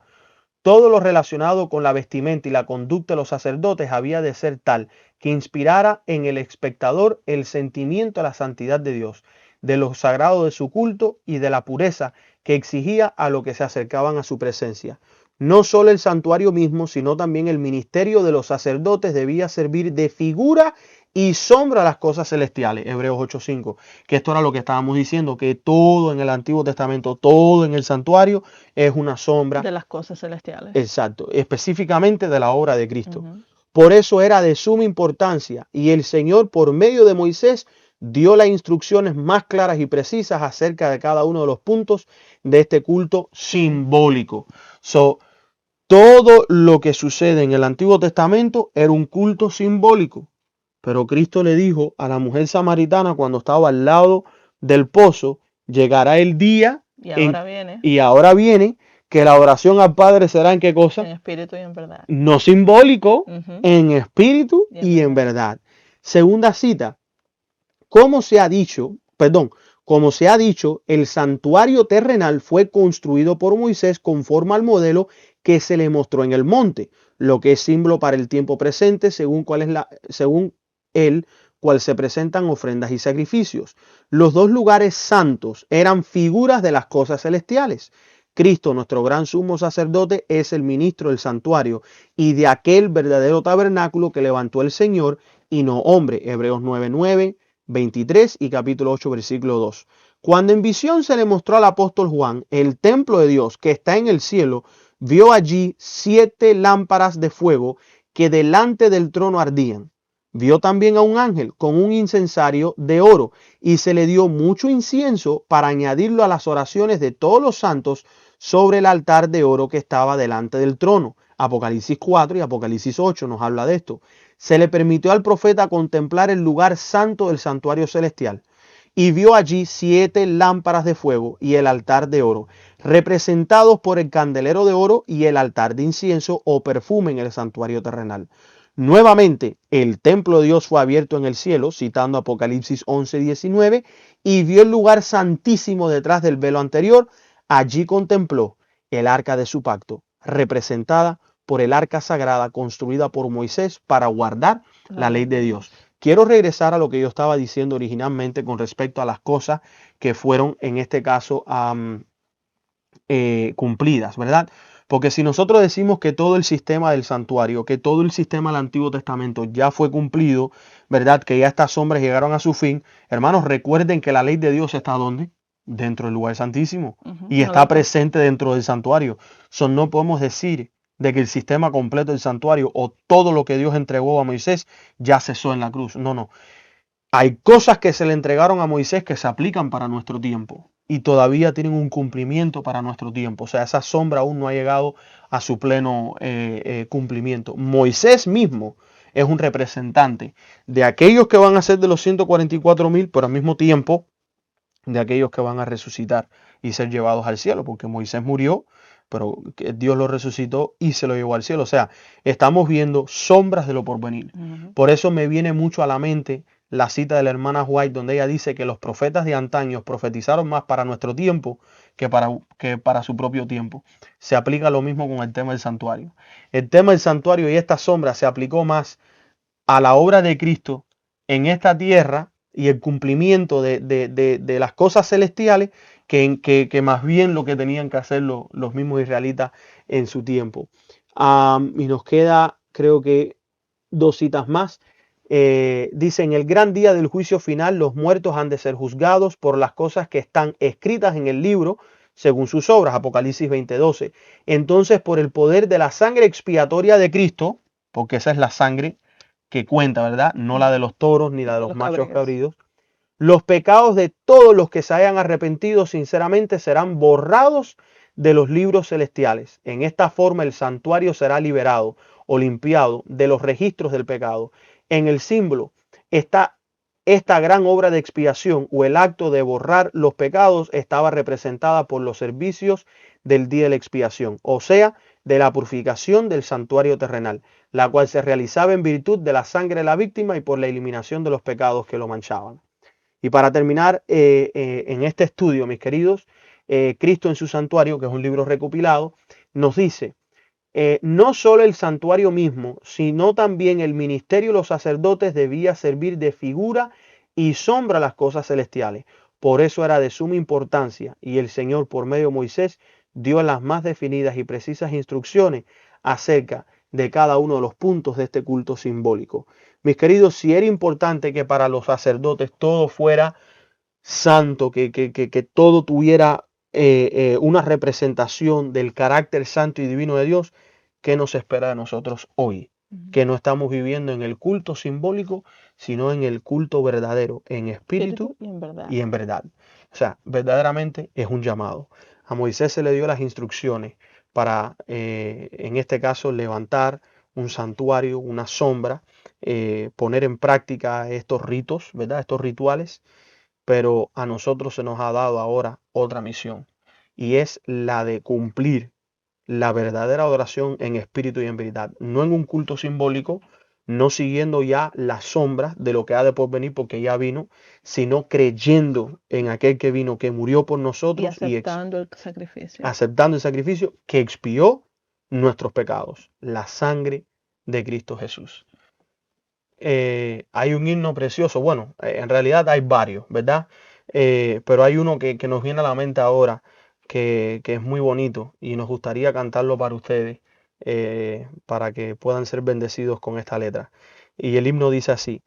Todo lo relacionado con la vestimenta y la conducta de los sacerdotes había de ser tal que inspirara en el espectador el sentimiento de la santidad de Dios, de lo sagrado de su culto y de la pureza que exigía a lo que se acercaban a su presencia. No solo el santuario mismo, sino también el ministerio de los sacerdotes debía servir de figura y sombra a las cosas celestiales. Hebreos 8:5, que esto era lo que estábamos diciendo, que todo en el Antiguo Testamento, todo en el santuario es una sombra de las cosas celestiales. Exacto, específicamente de la obra de Cristo. Por eso era de suma importancia y el Señor por medio de Moisés dio las instrucciones más claras y precisas acerca de cada uno de los puntos de este culto simbólico. Todo lo que sucede en el Antiguo Testamento era un culto simbólico. Pero Cristo le dijo a la mujer samaritana cuando estaba al lado del pozo, llegará el día y ahora viene que la oración al Padre será ¿en qué cosa? En espíritu y en verdad. No simbólico, en espíritu y en verdad. Segunda cita, como se ha dicho, el santuario terrenal fue construido por Moisés conforme al modelo que se le mostró en el monte, lo que es símbolo para el tiempo presente, según el cual se presentan ofrendas y sacrificios. Los dos lugares santos eran figuras de las cosas celestiales. Cristo, nuestro gran sumo sacerdote, es el ministro del santuario y de aquel verdadero tabernáculo que levantó el Señor y no hombre. Hebreos 9:9, 23 y capítulo 8, versículo 2. Cuando en visión se le mostró al apóstol Juan el templo de Dios que está en el cielo, vio allí 7 lámparas de fuego que delante del trono ardían. Vio también a un ángel con un incensario de oro y se le dio mucho incienso para añadirlo a las oraciones de todos los santos sobre el altar de oro que estaba delante del trono. Apocalipsis 4 y Apocalipsis 8 nos habla de esto. Se le permitió al profeta contemplar el lugar santo del santuario celestial y vio allí 7 lámparas de fuego y el altar de oro, representados por el candelero de oro y el altar de incienso o perfume en el santuario terrenal. Nuevamente, el templo de Dios fue abierto en el cielo, citando Apocalipsis 11:19, y vio el lugar santísimo detrás del velo anterior. Allí contempló el arca de su pacto, representada por el arca sagrada construida por Moisés para guardar la ley de Dios. Quiero regresar a lo que yo estaba diciendo originalmente con respecto a las cosas que fueron en este caso cumplidas, ¿verdad? Porque si nosotros decimos que todo el sistema del santuario, que todo el sistema del Antiguo Testamento ya fue cumplido, ¿verdad? Que ya estas sombras llegaron a su fin, hermanos, recuerden que la ley de Dios está ¿dónde? Dentro del lugar santísimo y está presente dentro del santuario. No podemos decir de que el sistema completo del santuario o todo lo que Dios entregó a Moisés ya cesó en la cruz. No. Hay cosas que se le entregaron a Moisés que se aplican para nuestro tiempo y todavía tienen un cumplimiento para nuestro tiempo. O sea, esa sombra aún no ha llegado a su pleno cumplimiento. Moisés mismo es un representante de aquellos que van a ser de los 144,000, pero al mismo tiempo de aquellos que van a resucitar y ser llevados al cielo, porque Moisés murió, pero Dios lo resucitó y se lo llevó al cielo. O sea, estamos viendo sombras de lo porvenir. Por eso me viene mucho a la mente la cita de la hermana White, donde ella dice que los profetas de antaño profetizaron más para nuestro tiempo que para su propio tiempo. Se aplica lo mismo con el tema del santuario. El tema del santuario y esta sombra se aplicó más a la obra de Cristo en esta tierra y el cumplimiento de las cosas celestiales que más bien lo que tenían que hacer los mismos israelitas en su tiempo. Y nos queda, creo que, 2 citas más. Dice, en el gran día del juicio final, los muertos han de ser juzgados por las cosas que están escritas en el libro, según sus obras, Apocalipsis 20:12. Entonces, por el poder de la sangre expiatoria de Cristo, porque esa es la sangre que cuenta, ¿verdad? No la de los toros ni la de los machos cabríos. Los pecados de todos los que se hayan arrepentido sinceramente serán borrados de los libros celestiales. En esta forma el santuario será liberado o limpiado de los registros del pecado. En el símbolo está esta gran obra de expiación o el acto de borrar los pecados estaba representada por los servicios del día de la expiación, o sea, de la purificación del santuario terrenal, la cual se realizaba en virtud de la sangre de la víctima y por la eliminación de los pecados que lo manchaban. Y para terminar en este estudio, mis queridos, Cristo en su santuario, que es un libro recopilado, nos dice, no solo el santuario mismo, sino también el ministerio de los sacerdotes debía servir de figura y sombra a las cosas celestiales. Por eso era de suma importancia y el Señor por medio de Moisés dio las más definidas y precisas instrucciones acerca de cada uno de los puntos de este culto simbólico. Mis queridos, si era importante que para los sacerdotes todo fuera santo, que todo tuviera una representación del carácter santo y divino de Dios, ¿qué nos espera de nosotros hoy? que no estamos viviendo en el culto simbólico, sino en el culto verdadero, en espíritu y en verdad. y en verdad. O sea, verdaderamente es un llamado. A Moisés se le dio las instrucciones para, en este caso, levantar un santuario, una sombra, poner en práctica estos ritos, ¿verdad? Estos rituales, pero a nosotros se nos ha dado ahora otra misión, y es la de cumplir la verdadera adoración en espíritu y en verdad, no en un culto simbólico, no siguiendo ya las sombras de lo que ha de por venir porque ya vino, sino creyendo en aquel que vino, que murió por Y nosotros y aceptando el sacrificio. aceptando el sacrificio que expió nuestros pecados, la sangre de Cristo Jesús. Hay un himno precioso, bueno, en realidad hay varios, ¿verdad? Pero hay uno que nos viene a la mente ahora, que es muy bonito y nos gustaría cantarlo para ustedes, para que puedan ser bendecidos con esta letra. Y el himno dice así: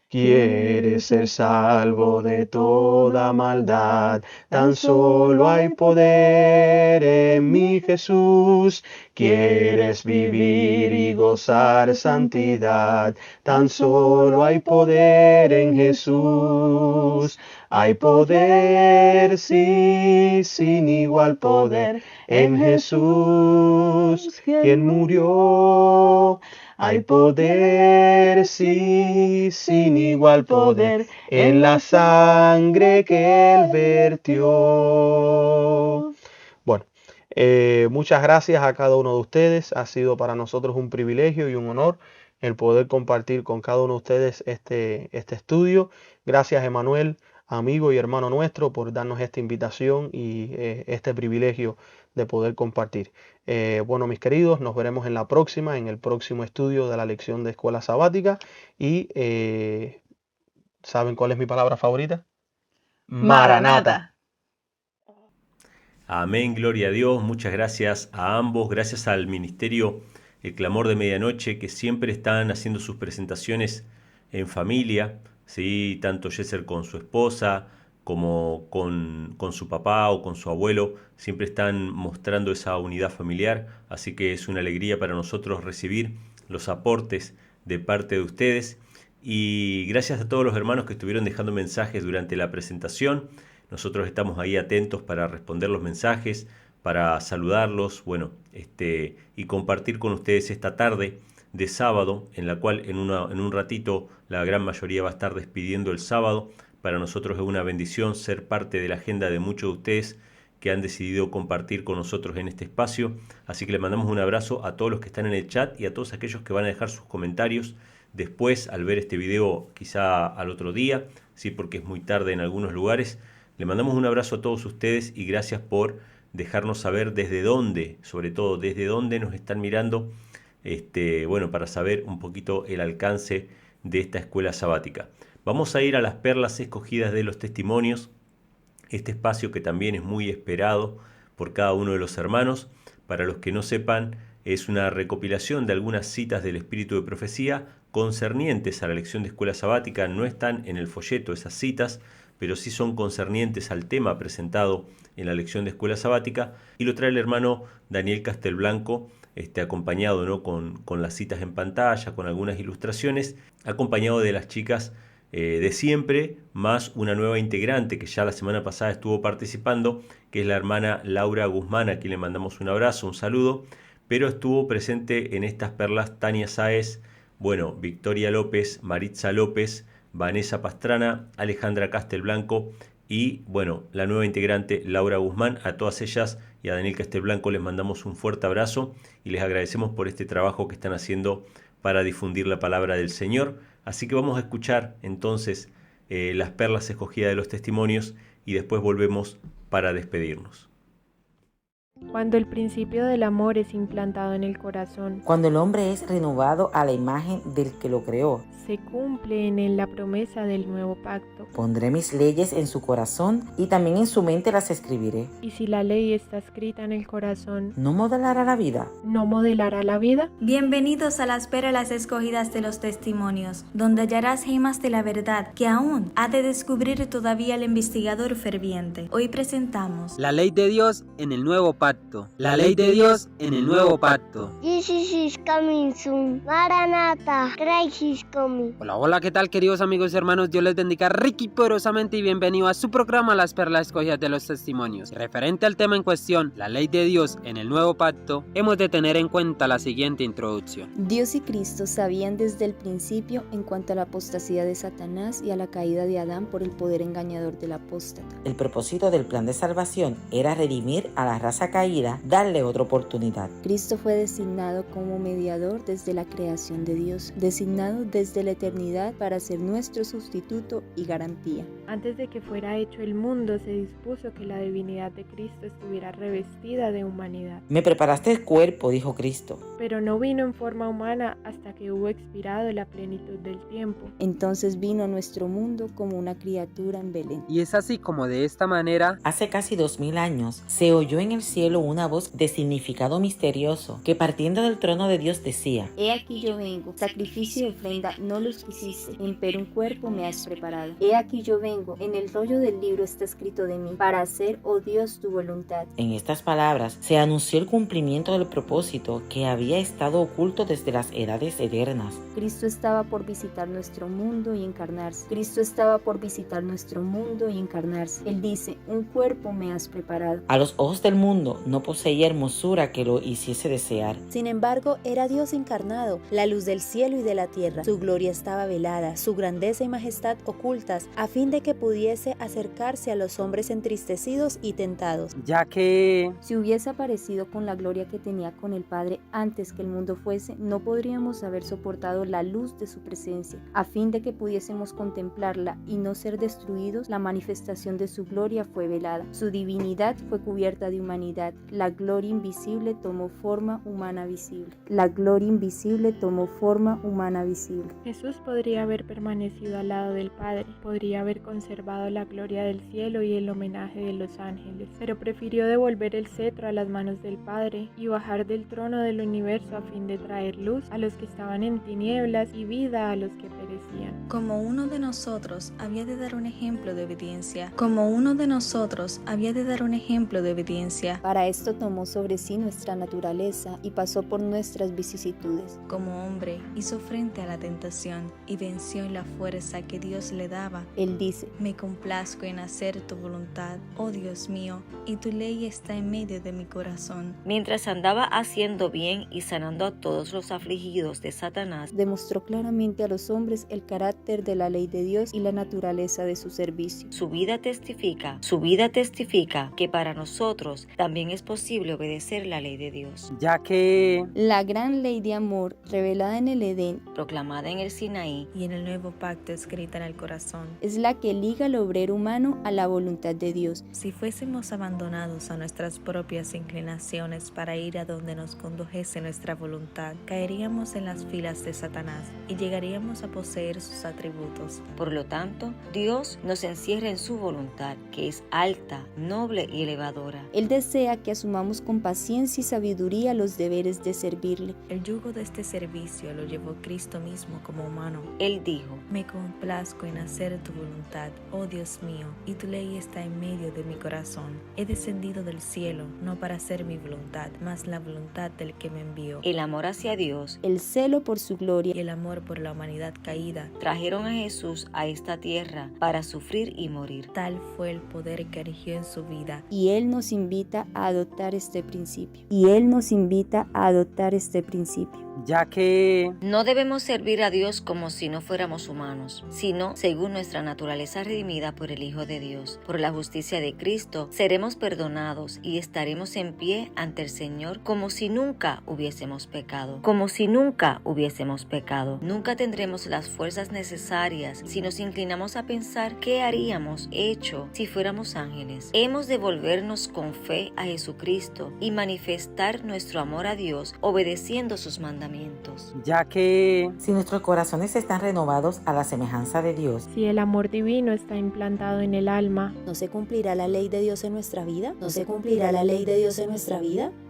¿Quieres ser salvo de toda maldad? Tan solo hay poder en mi Jesús. ¿Quieres vivir y gozar santidad? Tan solo hay poder en Jesús. Hay poder, sí, sin igual poder en Jesús, quien murió. Hay poder, sí, sin igual poder en la sangre que Él vertió. Bueno, muchas gracias a cada uno de ustedes. Ha sido para nosotros un privilegio y un honor el poder compartir con cada uno de ustedes este estudio. Gracias, Emanuel, amigo y hermano nuestro, por darnos esta invitación y este privilegio de poder compartir. Bueno, mis queridos, nos veremos en la próxima, en el próximo estudio de la lección de escuela sabática. Y ¿saben cuál es mi palabra favorita? Maranata. Amén, gloria a Dios. Muchas gracias a ambos. Gracias al Ministerio El Clamor de Medianoche, que siempre están haciendo sus presentaciones en familia, ¿sí? Tanto Yeser con su esposa como con su papá o con su abuelo, siempre están mostrando esa unidad familiar. Así que es una alegría para nosotros recibir los aportes de parte de ustedes. Y gracias a todos los hermanos que estuvieron dejando mensajes durante la presentación. Nosotros estamos ahí atentos para responder los mensajes, para saludarlos, bueno, y compartir con ustedes esta tarde de sábado, en la cual en un ratito la gran mayoría va a estar despidiendo el sábado. Para nosotros es una bendición ser parte de la agenda de muchos de ustedes que han decidido compartir con nosotros en este espacio. Así que les mandamos un abrazo a todos los que están en el chat y a todos aquellos que van a dejar sus comentarios después, al ver este video, quizá al otro día, sí, porque es muy tarde en algunos lugares. Le mandamos un abrazo a todos ustedes y gracias por dejarnos saber desde dónde, sobre todo desde dónde nos están mirando, bueno, para saber un poquito el alcance de esta escuela sabática. Vamos a ir a las perlas escogidas de los testimonios, este espacio que también es muy esperado por cada uno de los hermanos. Para los que no sepan, es una recopilación de algunas citas del espíritu de profecía concernientes a la lección de escuela sabática. No están en el folleto esas citas, pero sí son concernientes al tema presentado en la lección de escuela sabática, y lo trae el hermano Daniel Castelblanco, acompañado, ¿no?, con las citas en pantalla, con algunas ilustraciones, acompañado de las chicas de siempre, más una nueva integrante que ya la semana pasada estuvo participando, que es la hermana Laura Guzmán, a quien le mandamos un abrazo, un saludo, pero estuvo presente en estas perlas Tania Sáez, bueno, Victoria López, Maritza López, Vanessa Pastrana, Alejandra Castelblanco y, bueno, la nueva integrante Laura Guzmán. A todas ellas y a Daniel Castelblanco les mandamos un fuerte abrazo y les agradecemos por este trabajo que están haciendo para difundir la palabra del Señor. Así que vamos a escuchar entonces las perlas escogidas de los testimonios y después volvemos para despedirnos. Cuando el principio del amor es implantado en el corazón, cuando el hombre es renovado a la imagen del que lo creó, se cumple en él la promesa del nuevo pacto. Pondré mis leyes en su corazón y también en su mente las escribiré. Y si la ley está escrita en el corazón, ¿no modelará la vida? ¿no modelará la vida? Bienvenidos a las perlas escogidas de los testimonios, donde hallarás gemas de la verdad que aún ha de descubrir todavía el investigador ferviente. Hoy presentamos la ley de Dios en el nuevo pacto. pacto. La ley de Dios en el nuevo pacto. Jesus is coming soon. Maranatha, Christ is coming. Hola, ¿qué tal, queridos amigos y hermanos? Dios les bendiga rico y poderosamente y bienvenido a su programa Las Perlas Escogidas de los Testimonios. Referente al tema en cuestión, la ley de Dios en el nuevo pacto, hemos de tener en cuenta la siguiente introducción. Dios y Cristo sabían desde el principio en cuanto a la apostasía de Satanás y a la caída de Adán por el poder engañador del apóstata. El propósito del plan de salvación era redimir a la raza caída, darle otra oportunidad. Cristo fue designado como mediador desde la creación de Dios, designado desde la eternidad para ser nuestro sustituto y garantía. Antes de que fuera hecho el mundo, se dispuso que la divinidad de Cristo estuviera revestida de humanidad. Me preparaste el cuerpo, dijo Cristo. Pero no vino en forma humana hasta que hubo expirado la plenitud del tiempo. Entonces vino a nuestro mundo como una criatura en Belén. Y es así como de esta manera, hace casi 2000 años, se oyó en el cielo una voz de significado misterioso que partiendo del trono de Dios decía: He aquí yo vengo, sacrificio y ofrenda no los quisiste, empero un cuerpo me has preparado. He aquí yo vengo, en el rollo del libro está escrito de mí, para hacer, oh Dios, tu voluntad. En estas palabras se anunció el cumplimiento del propósito que había estado oculto desde las edades eternas. Cristo estaba por visitar nuestro mundo y encarnarse. Cristo estaba por visitar nuestro mundo y encarnarse. Él dice, un cuerpo me has preparado. A los ojos del mundo no poseía hermosura que lo hiciese desear. Sin embargo, era Dios encarnado, la luz del cielo y de la tierra. Su gloria estaba velada, su grandeza y majestad ocultas, a fin de que pudiese acercarse a los hombres entristecidos y tentados. Ya que si hubiese aparecido con la gloria que tenía con el Padre antes que el mundo fuese, no podríamos haber soportado la luz de su presencia. A fin de que pudiésemos contemplarla y no ser destruidos, la manifestación de su gloria fue velada. Su divinidad fue cubierta de humanidad. La gloria invisible tomó forma humana visible. La gloria invisible tomó forma humana visible. Jesús podría haber permanecido al lado del Padre, podría haber conservado la gloria del cielo y el homenaje de los ángeles, pero prefirió devolver el cetro a las manos del Padre y bajar del trono del universo a fin de traer luz a los que estaban en tinieblas y vida a los que perecían. Como uno de nosotros había de dar un ejemplo de obediencia. Como uno de nosotros había de dar un ejemplo de obediencia. Para esto tomó sobre sí nuestra naturaleza y pasó por nuestras vicisitudes. Como hombre hizo frente a la tentación y venció en la fuerza que Dios le daba. Él dice, me complazco en hacer tu voluntad, oh Dios mío, y tu ley está en medio de mi corazón. Mientras andaba haciendo bien y sanando a todos los afligidos de Satanás, demostró claramente a los hombres el carácter de la ley de Dios y la naturaleza de su servicio. Su vida testifica que para nosotros también es posible obedecer la ley de Dios. Ya que la gran ley de amor revelada en el Edén, proclamada en el Sinaí y en el nuevo pacto escrita en el corazón, es la que liga al obrero humano a la voluntad de Dios. Si fuésemos abandonados a nuestras propias inclinaciones para ir a donde nos condujese nuestra voluntad, caeríamos en las filas de Satanás y llegaríamos a poseer sus atributos. Por lo tanto, Dios nos encierra en su voluntad, que es alta, noble y elevadora. Él desea que asumamos con paciencia y sabiduría los deberes de servirle. El yugo de este servicio lo llevó Cristo mismo como humano. Él dijo, me complazco en hacer tu voluntad, oh Dios mío, y tu ley está en medio de mi corazón. He descendido del cielo, no para hacer mi voluntad, mas la voluntad del que me envió. El amor hacia Dios, el celo por su gloria y el amor por la humanidad caída trajeron a Jesús a esta tierra para sufrir y morir. Tal fue el poder que erigió en su vida. Y Él nos invita a adoptar este principio. Ya que no debemos servir a Dios como si no fuéramos humanos, sino según nuestra naturaleza redimida por el Hijo de Dios. Por la justicia de Cristo seremos perdonados y estaremos en pie ante el Señor como si nunca hubiésemos pecado. Nunca tendremos las fuerzas necesarias si nos inclinamos a pensar qué haríamos hecho si fuéramos ángeles. Hemos de volvernos con fe a Jesucristo y manifestar nuestro amor a Dios obedeciendo sus mandamientos. Ya que si nuestros corazones están renovados a la semejanza de Dios, si el amor divino está implantado en el alma, ¿no se cumplirá la ley de Dios en nuestra vida?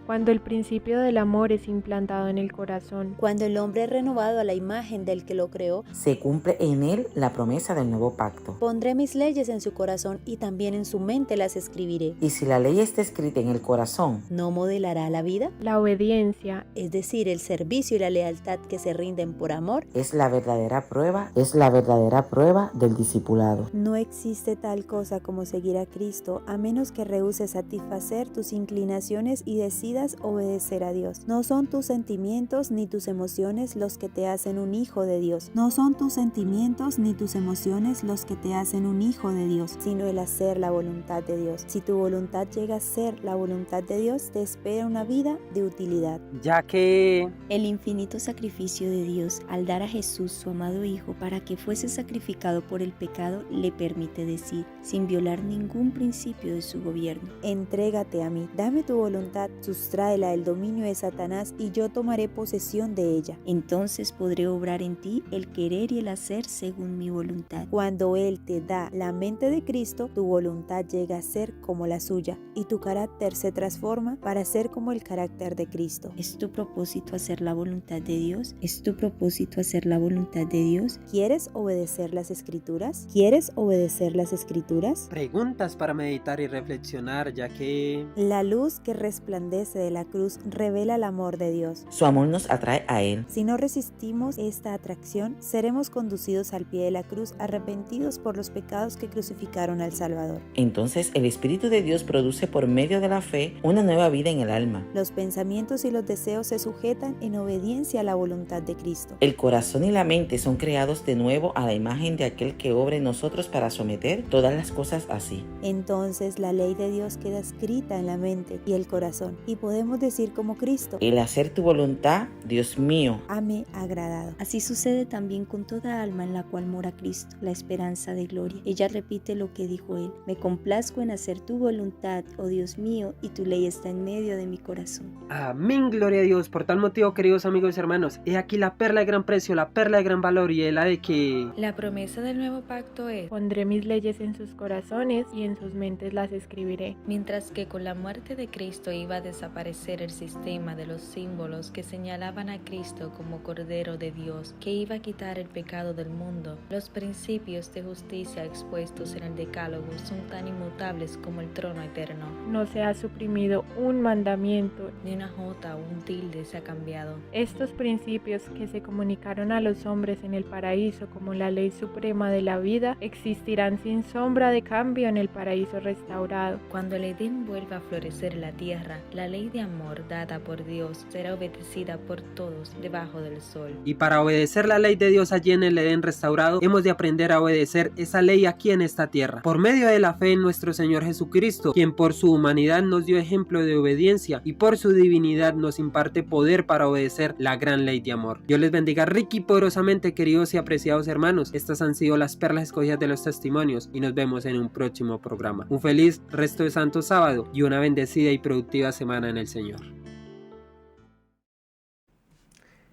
Cuando el principio del amor es implantado en el corazón. Cuando el hombre es renovado a la imagen del que lo creó, se cumple en él la promesa del nuevo pacto. Pondré mis leyes en su corazón y también en su mente las escribiré. Y si la ley está escrita en el corazón, ¿no modelará la vida? La obediencia, es decir, el servicio y la lealtad que se rinden por amor, es la verdadera prueba del discipulado. No existe tal cosa como seguir a Cristo a menos que rehúses satisfacer tus inclinaciones y decidas obedecer a Dios. No son tus sentimientos ni tus emociones los que te hacen un hijo de Dios. No son tus sentimientos ni tus emociones los que te hacen un hijo de Dios, sino el hacer la voluntad de Dios. Si tu voluntad llega a ser la voluntad de Dios, te espera una vida de utilidad. Ya que el infinito sacrificio de Dios al dar a Jesús su amado Hijo para que fuese sacrificado por el pecado le permite decir, sin violar ningún principio de su gobierno: entrégate a mí, dame tu voluntad, sustráela del dominio de Satanás y yo tomaré posesión de ella. Entonces podré obrar en ti el querer y el hacer según mi voluntad. Cuando Él te da la mente de Cristo, tu voluntad llega a ser como la suya y tu carácter se transforma para ser como el carácter de Cristo. ¿Es tu propósito hacer la voluntad de Dios? ¿Es tu propósito hacer la voluntad de Dios? ¿Quieres obedecer las Escrituras? ¿Quieres obedecer las Escrituras? Preguntas para meditar y reflexionar, ya que la luz que resplandece de la cruz revela el amor de Dios. Su amor nos atrae a Él. Si no resistimos esta atracción, seremos conducidos al pie de la cruz arrepentidos por los pecados que crucificaron al Salvador. Entonces el Espíritu de Dios produce por medio de la fe una nueva vida en el alma. Los pensamientos y los deseos se sujetan en obediencia a la voluntad de Cristo. El corazón y la mente son creados de nuevo a la imagen de aquel que obra en nosotros para someter todas las cosas así. Entonces la ley de Dios queda escrita en la mente y el corazón y podemos decir como Cristo: el hacer tu voluntad, Dios mío, hame agradado. Así sucede también con toda alma en la cual mora Cristo, la esperanza de gloria. Ella repite lo que dijo él: me complazco en hacer tu voluntad, oh Dios mío, y tu ley está en medio de mi corazón. Amén, gloria a Dios. Por tal motivo, queridos amigos y hermanos, he aquí la perla de gran precio, la perla de gran valor, y es la de que la promesa del nuevo pacto es: pondré mis leyes en sus corazones y en sus mentes las escribiré. Mientras que con la muerte de Cristo iba a desaparecer el sistema de los símbolos que señalaban a Cristo como Cordero de Dios, que iba a quitar el pecado del mundo, los principios de justicia expuestos en el Decálogo son tan inmutables como el trono eterno. No se ha suprimido un mandamiento, ni una jota o un tilde se ha cambiado. Estos principios que se comunicaron a los hombres en el paraíso como la ley suprema de la vida existirán sin sombra de cambio en el paraíso restaurado. Cuando el Edén vuelva a florecer en la tierra, la ley de amor dada por Dios será obedecida por todos debajo del sol. Y para obedecer la ley de Dios allí en el Edén restaurado, hemos de aprender a obedecer esa ley aquí en esta tierra, por medio de la fe en nuestro Señor Jesucristo, quien por su humanidad nos dio ejemplo de obediencia y por su divinidad nos imparte poder para obedecer la gran ley de amor. Dios les bendiga rica y poderosamente, queridos y apreciados hermanos. Estas han sido las perlas escogidas de los testimonios y nos vemos en un próximo programa. Un feliz resto de Santo Sábado y una bendecida y productiva semana en el Señor.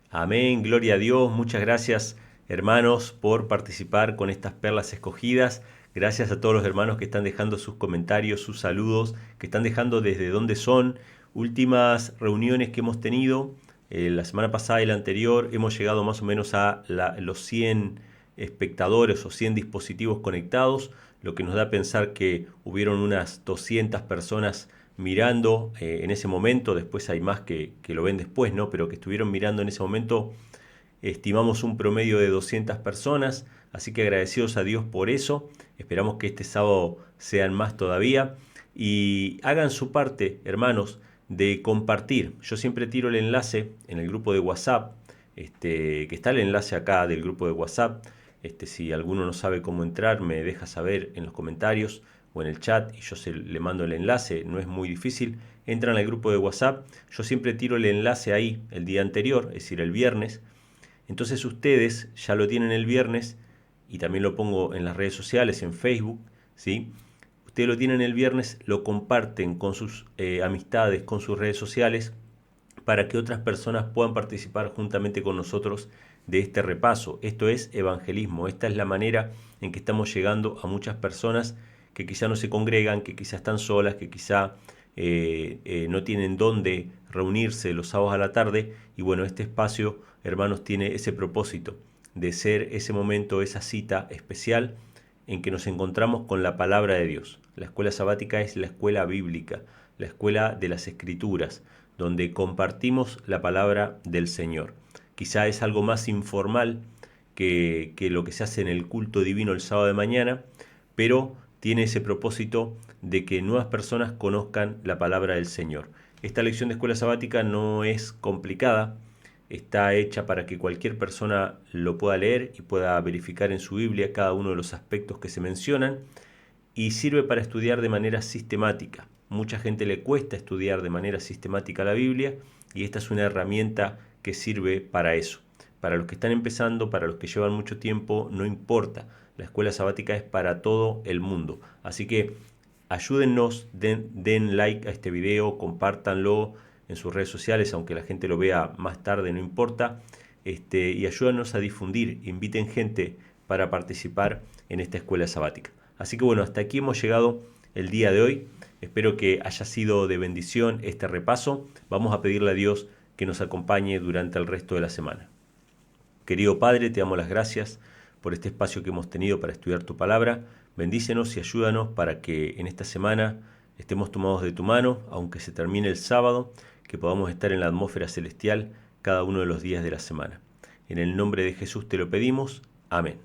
Amén, gloria a Dios. Muchas gracias, hermanos, por participar con estas perlas escogidas. Gracias a todos los hermanos que están dejando sus comentarios, sus saludos, que están dejando desde dónde son. Últimas reuniones que hemos tenido, la semana pasada y la anterior, hemos llegado más o menos a los 100 espectadores o 100 dispositivos conectados, lo que nos da a pensar que hubieron unas 200 personas mirando en ese momento. Después hay más que lo ven después, ¿no? Pero que estuvieron mirando en ese momento. Estimamos un promedio de 200 personas, así que agradecidos a Dios por eso. Esperamos que este sábado sean más todavía. Y hagan su parte, hermanos, de compartir. Yo siempre tiro el enlace en el grupo de WhatsApp, que está el enlace acá del grupo de WhatsApp. Si alguno no sabe cómo entrar, me deja saber en los comentarios o en el chat y yo le mando el enlace. No es muy difícil. Entran al grupo de WhatsApp. Yo siempre tiro el enlace ahí el día anterior, es decir, el viernes. Entonces ustedes ya lo tienen el viernes y también lo pongo en las redes sociales, en Facebook, ¿sí? Ustedes lo tienen el viernes, lo comparten con sus amistades, con sus redes sociales, para que otras personas puedan participar juntamente con nosotros de este repaso. Esto es evangelismo. Esta es la manera en que estamos llegando a muchas personas que quizá no se congregan, que quizá están solas, que quizá no tienen dónde reunirse los sábados a la tarde. Y bueno, este espacio, hermanos, tiene ese propósito de ser ese momento, esa cita especial en que nos encontramos con la palabra de Dios. La escuela sabática es la escuela bíblica, la escuela de las Escrituras, donde compartimos la palabra del Señor. Quizá es algo más informal que lo que se hace en el culto divino el sábado de mañana, pero tiene ese propósito de que nuevas personas conozcan la palabra del Señor. Esta lección de escuela sabática no es complicada, está hecha para que cualquier persona lo pueda leer y pueda verificar en su Biblia cada uno de los aspectos que se mencionan, y sirve para estudiar de manera sistemática. Mucha gente le cuesta estudiar de manera sistemática la Biblia, y esta es una herramienta que sirve para eso. Para los que están empezando, para los que llevan mucho tiempo, no importa. La escuela sabática es para todo el mundo. Así que ayúdennos, den like a este video, compártanlo en sus redes sociales, aunque la gente lo vea más tarde, no importa. Y ayúdanos a difundir, inviten gente para participar en esta escuela sabática. Así que bueno, hasta aquí hemos llegado el día de hoy. Espero que haya sido de bendición este repaso. Vamos a pedirle a Dios que nos acompañe durante el resto de la semana. Querido Padre, te damos las gracias por este espacio que hemos tenido para estudiar tu palabra. Bendícenos y ayúdanos para que en esta semana estemos tomados de tu mano, aunque se termine el sábado, que podamos estar en la atmósfera celestial cada uno de los días de la semana. En el nombre de Jesús te lo pedimos. Amén.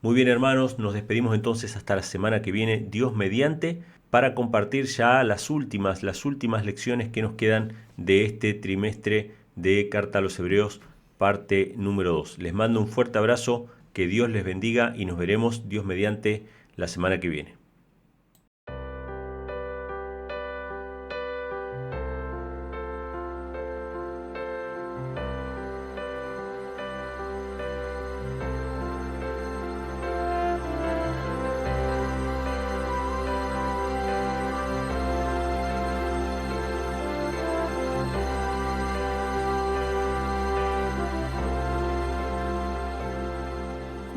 Muy bien, hermanos, nos despedimos entonces hasta la semana que viene, Dios mediante, para compartir ya las últimas lecciones que nos quedan de este trimestre de Carta a los Hebreos, parte número 2. Les mando un fuerte abrazo, que Dios les bendiga y nos veremos, Dios mediante, la semana que viene.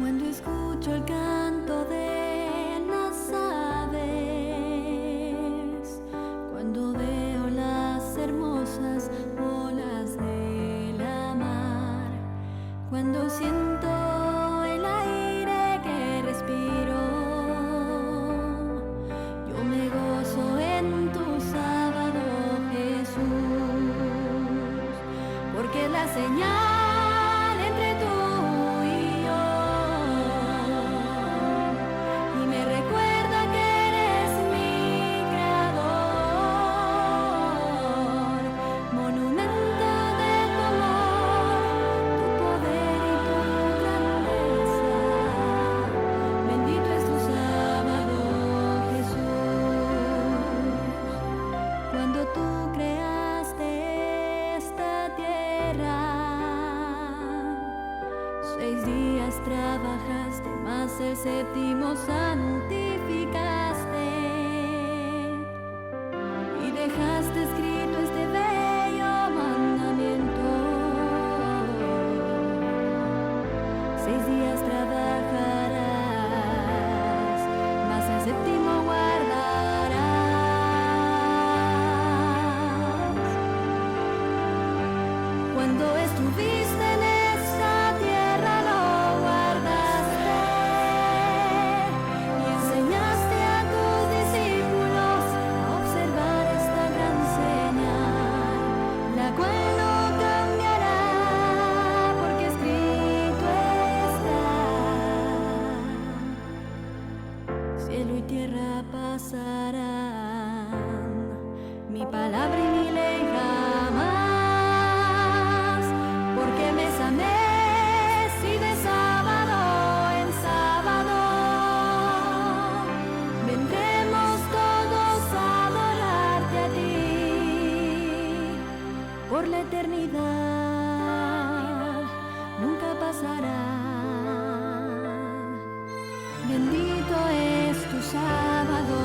Cuando escucho el canto de las aves, cuando veo las hermosas olas de la mar, cuando siento el aire que respiro, yo me gozo en tu sábado, Jesús, porque la señal entre tú y yo. Trabajaste, mas el séptimo santificaste y dejaste escrito este bello mandamiento. 6 días trabajarás, mas el séptimo guardarás. Cuando estuviste en esta tierra lo guardaste y enseñaste a tus discípulos a observar esta gran señal, la cual no cambiará, porque escrito está. Cielo y tierra pasarán, mi palabra y mi ley jamás, porque me sané si de sábado en sábado vendremos todos a adorarte a ti. Por la eternidad nunca pasará. Bendito es tu sábado,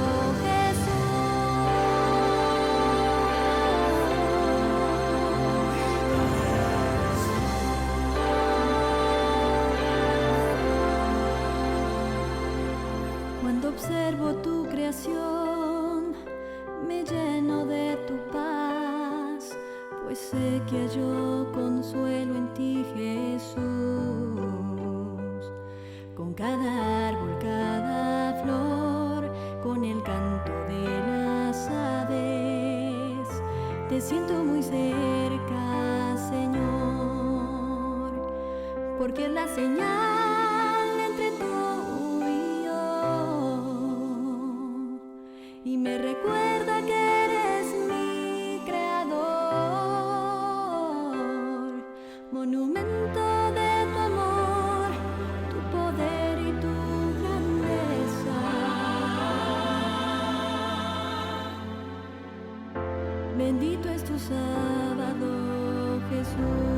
Cuando observo tu creación, me lleno de pues sé que hallo consuelo en ti, Jesús. Con cada árbol, cada flor, con el canto de las aves, te siento muy cerca, Señor, porque es la señal entre tú y yo, y me recuerda que eres mi creador, monumento de tu amor, tu poder y tu grandeza. Bendito es tu sábado, Jesús.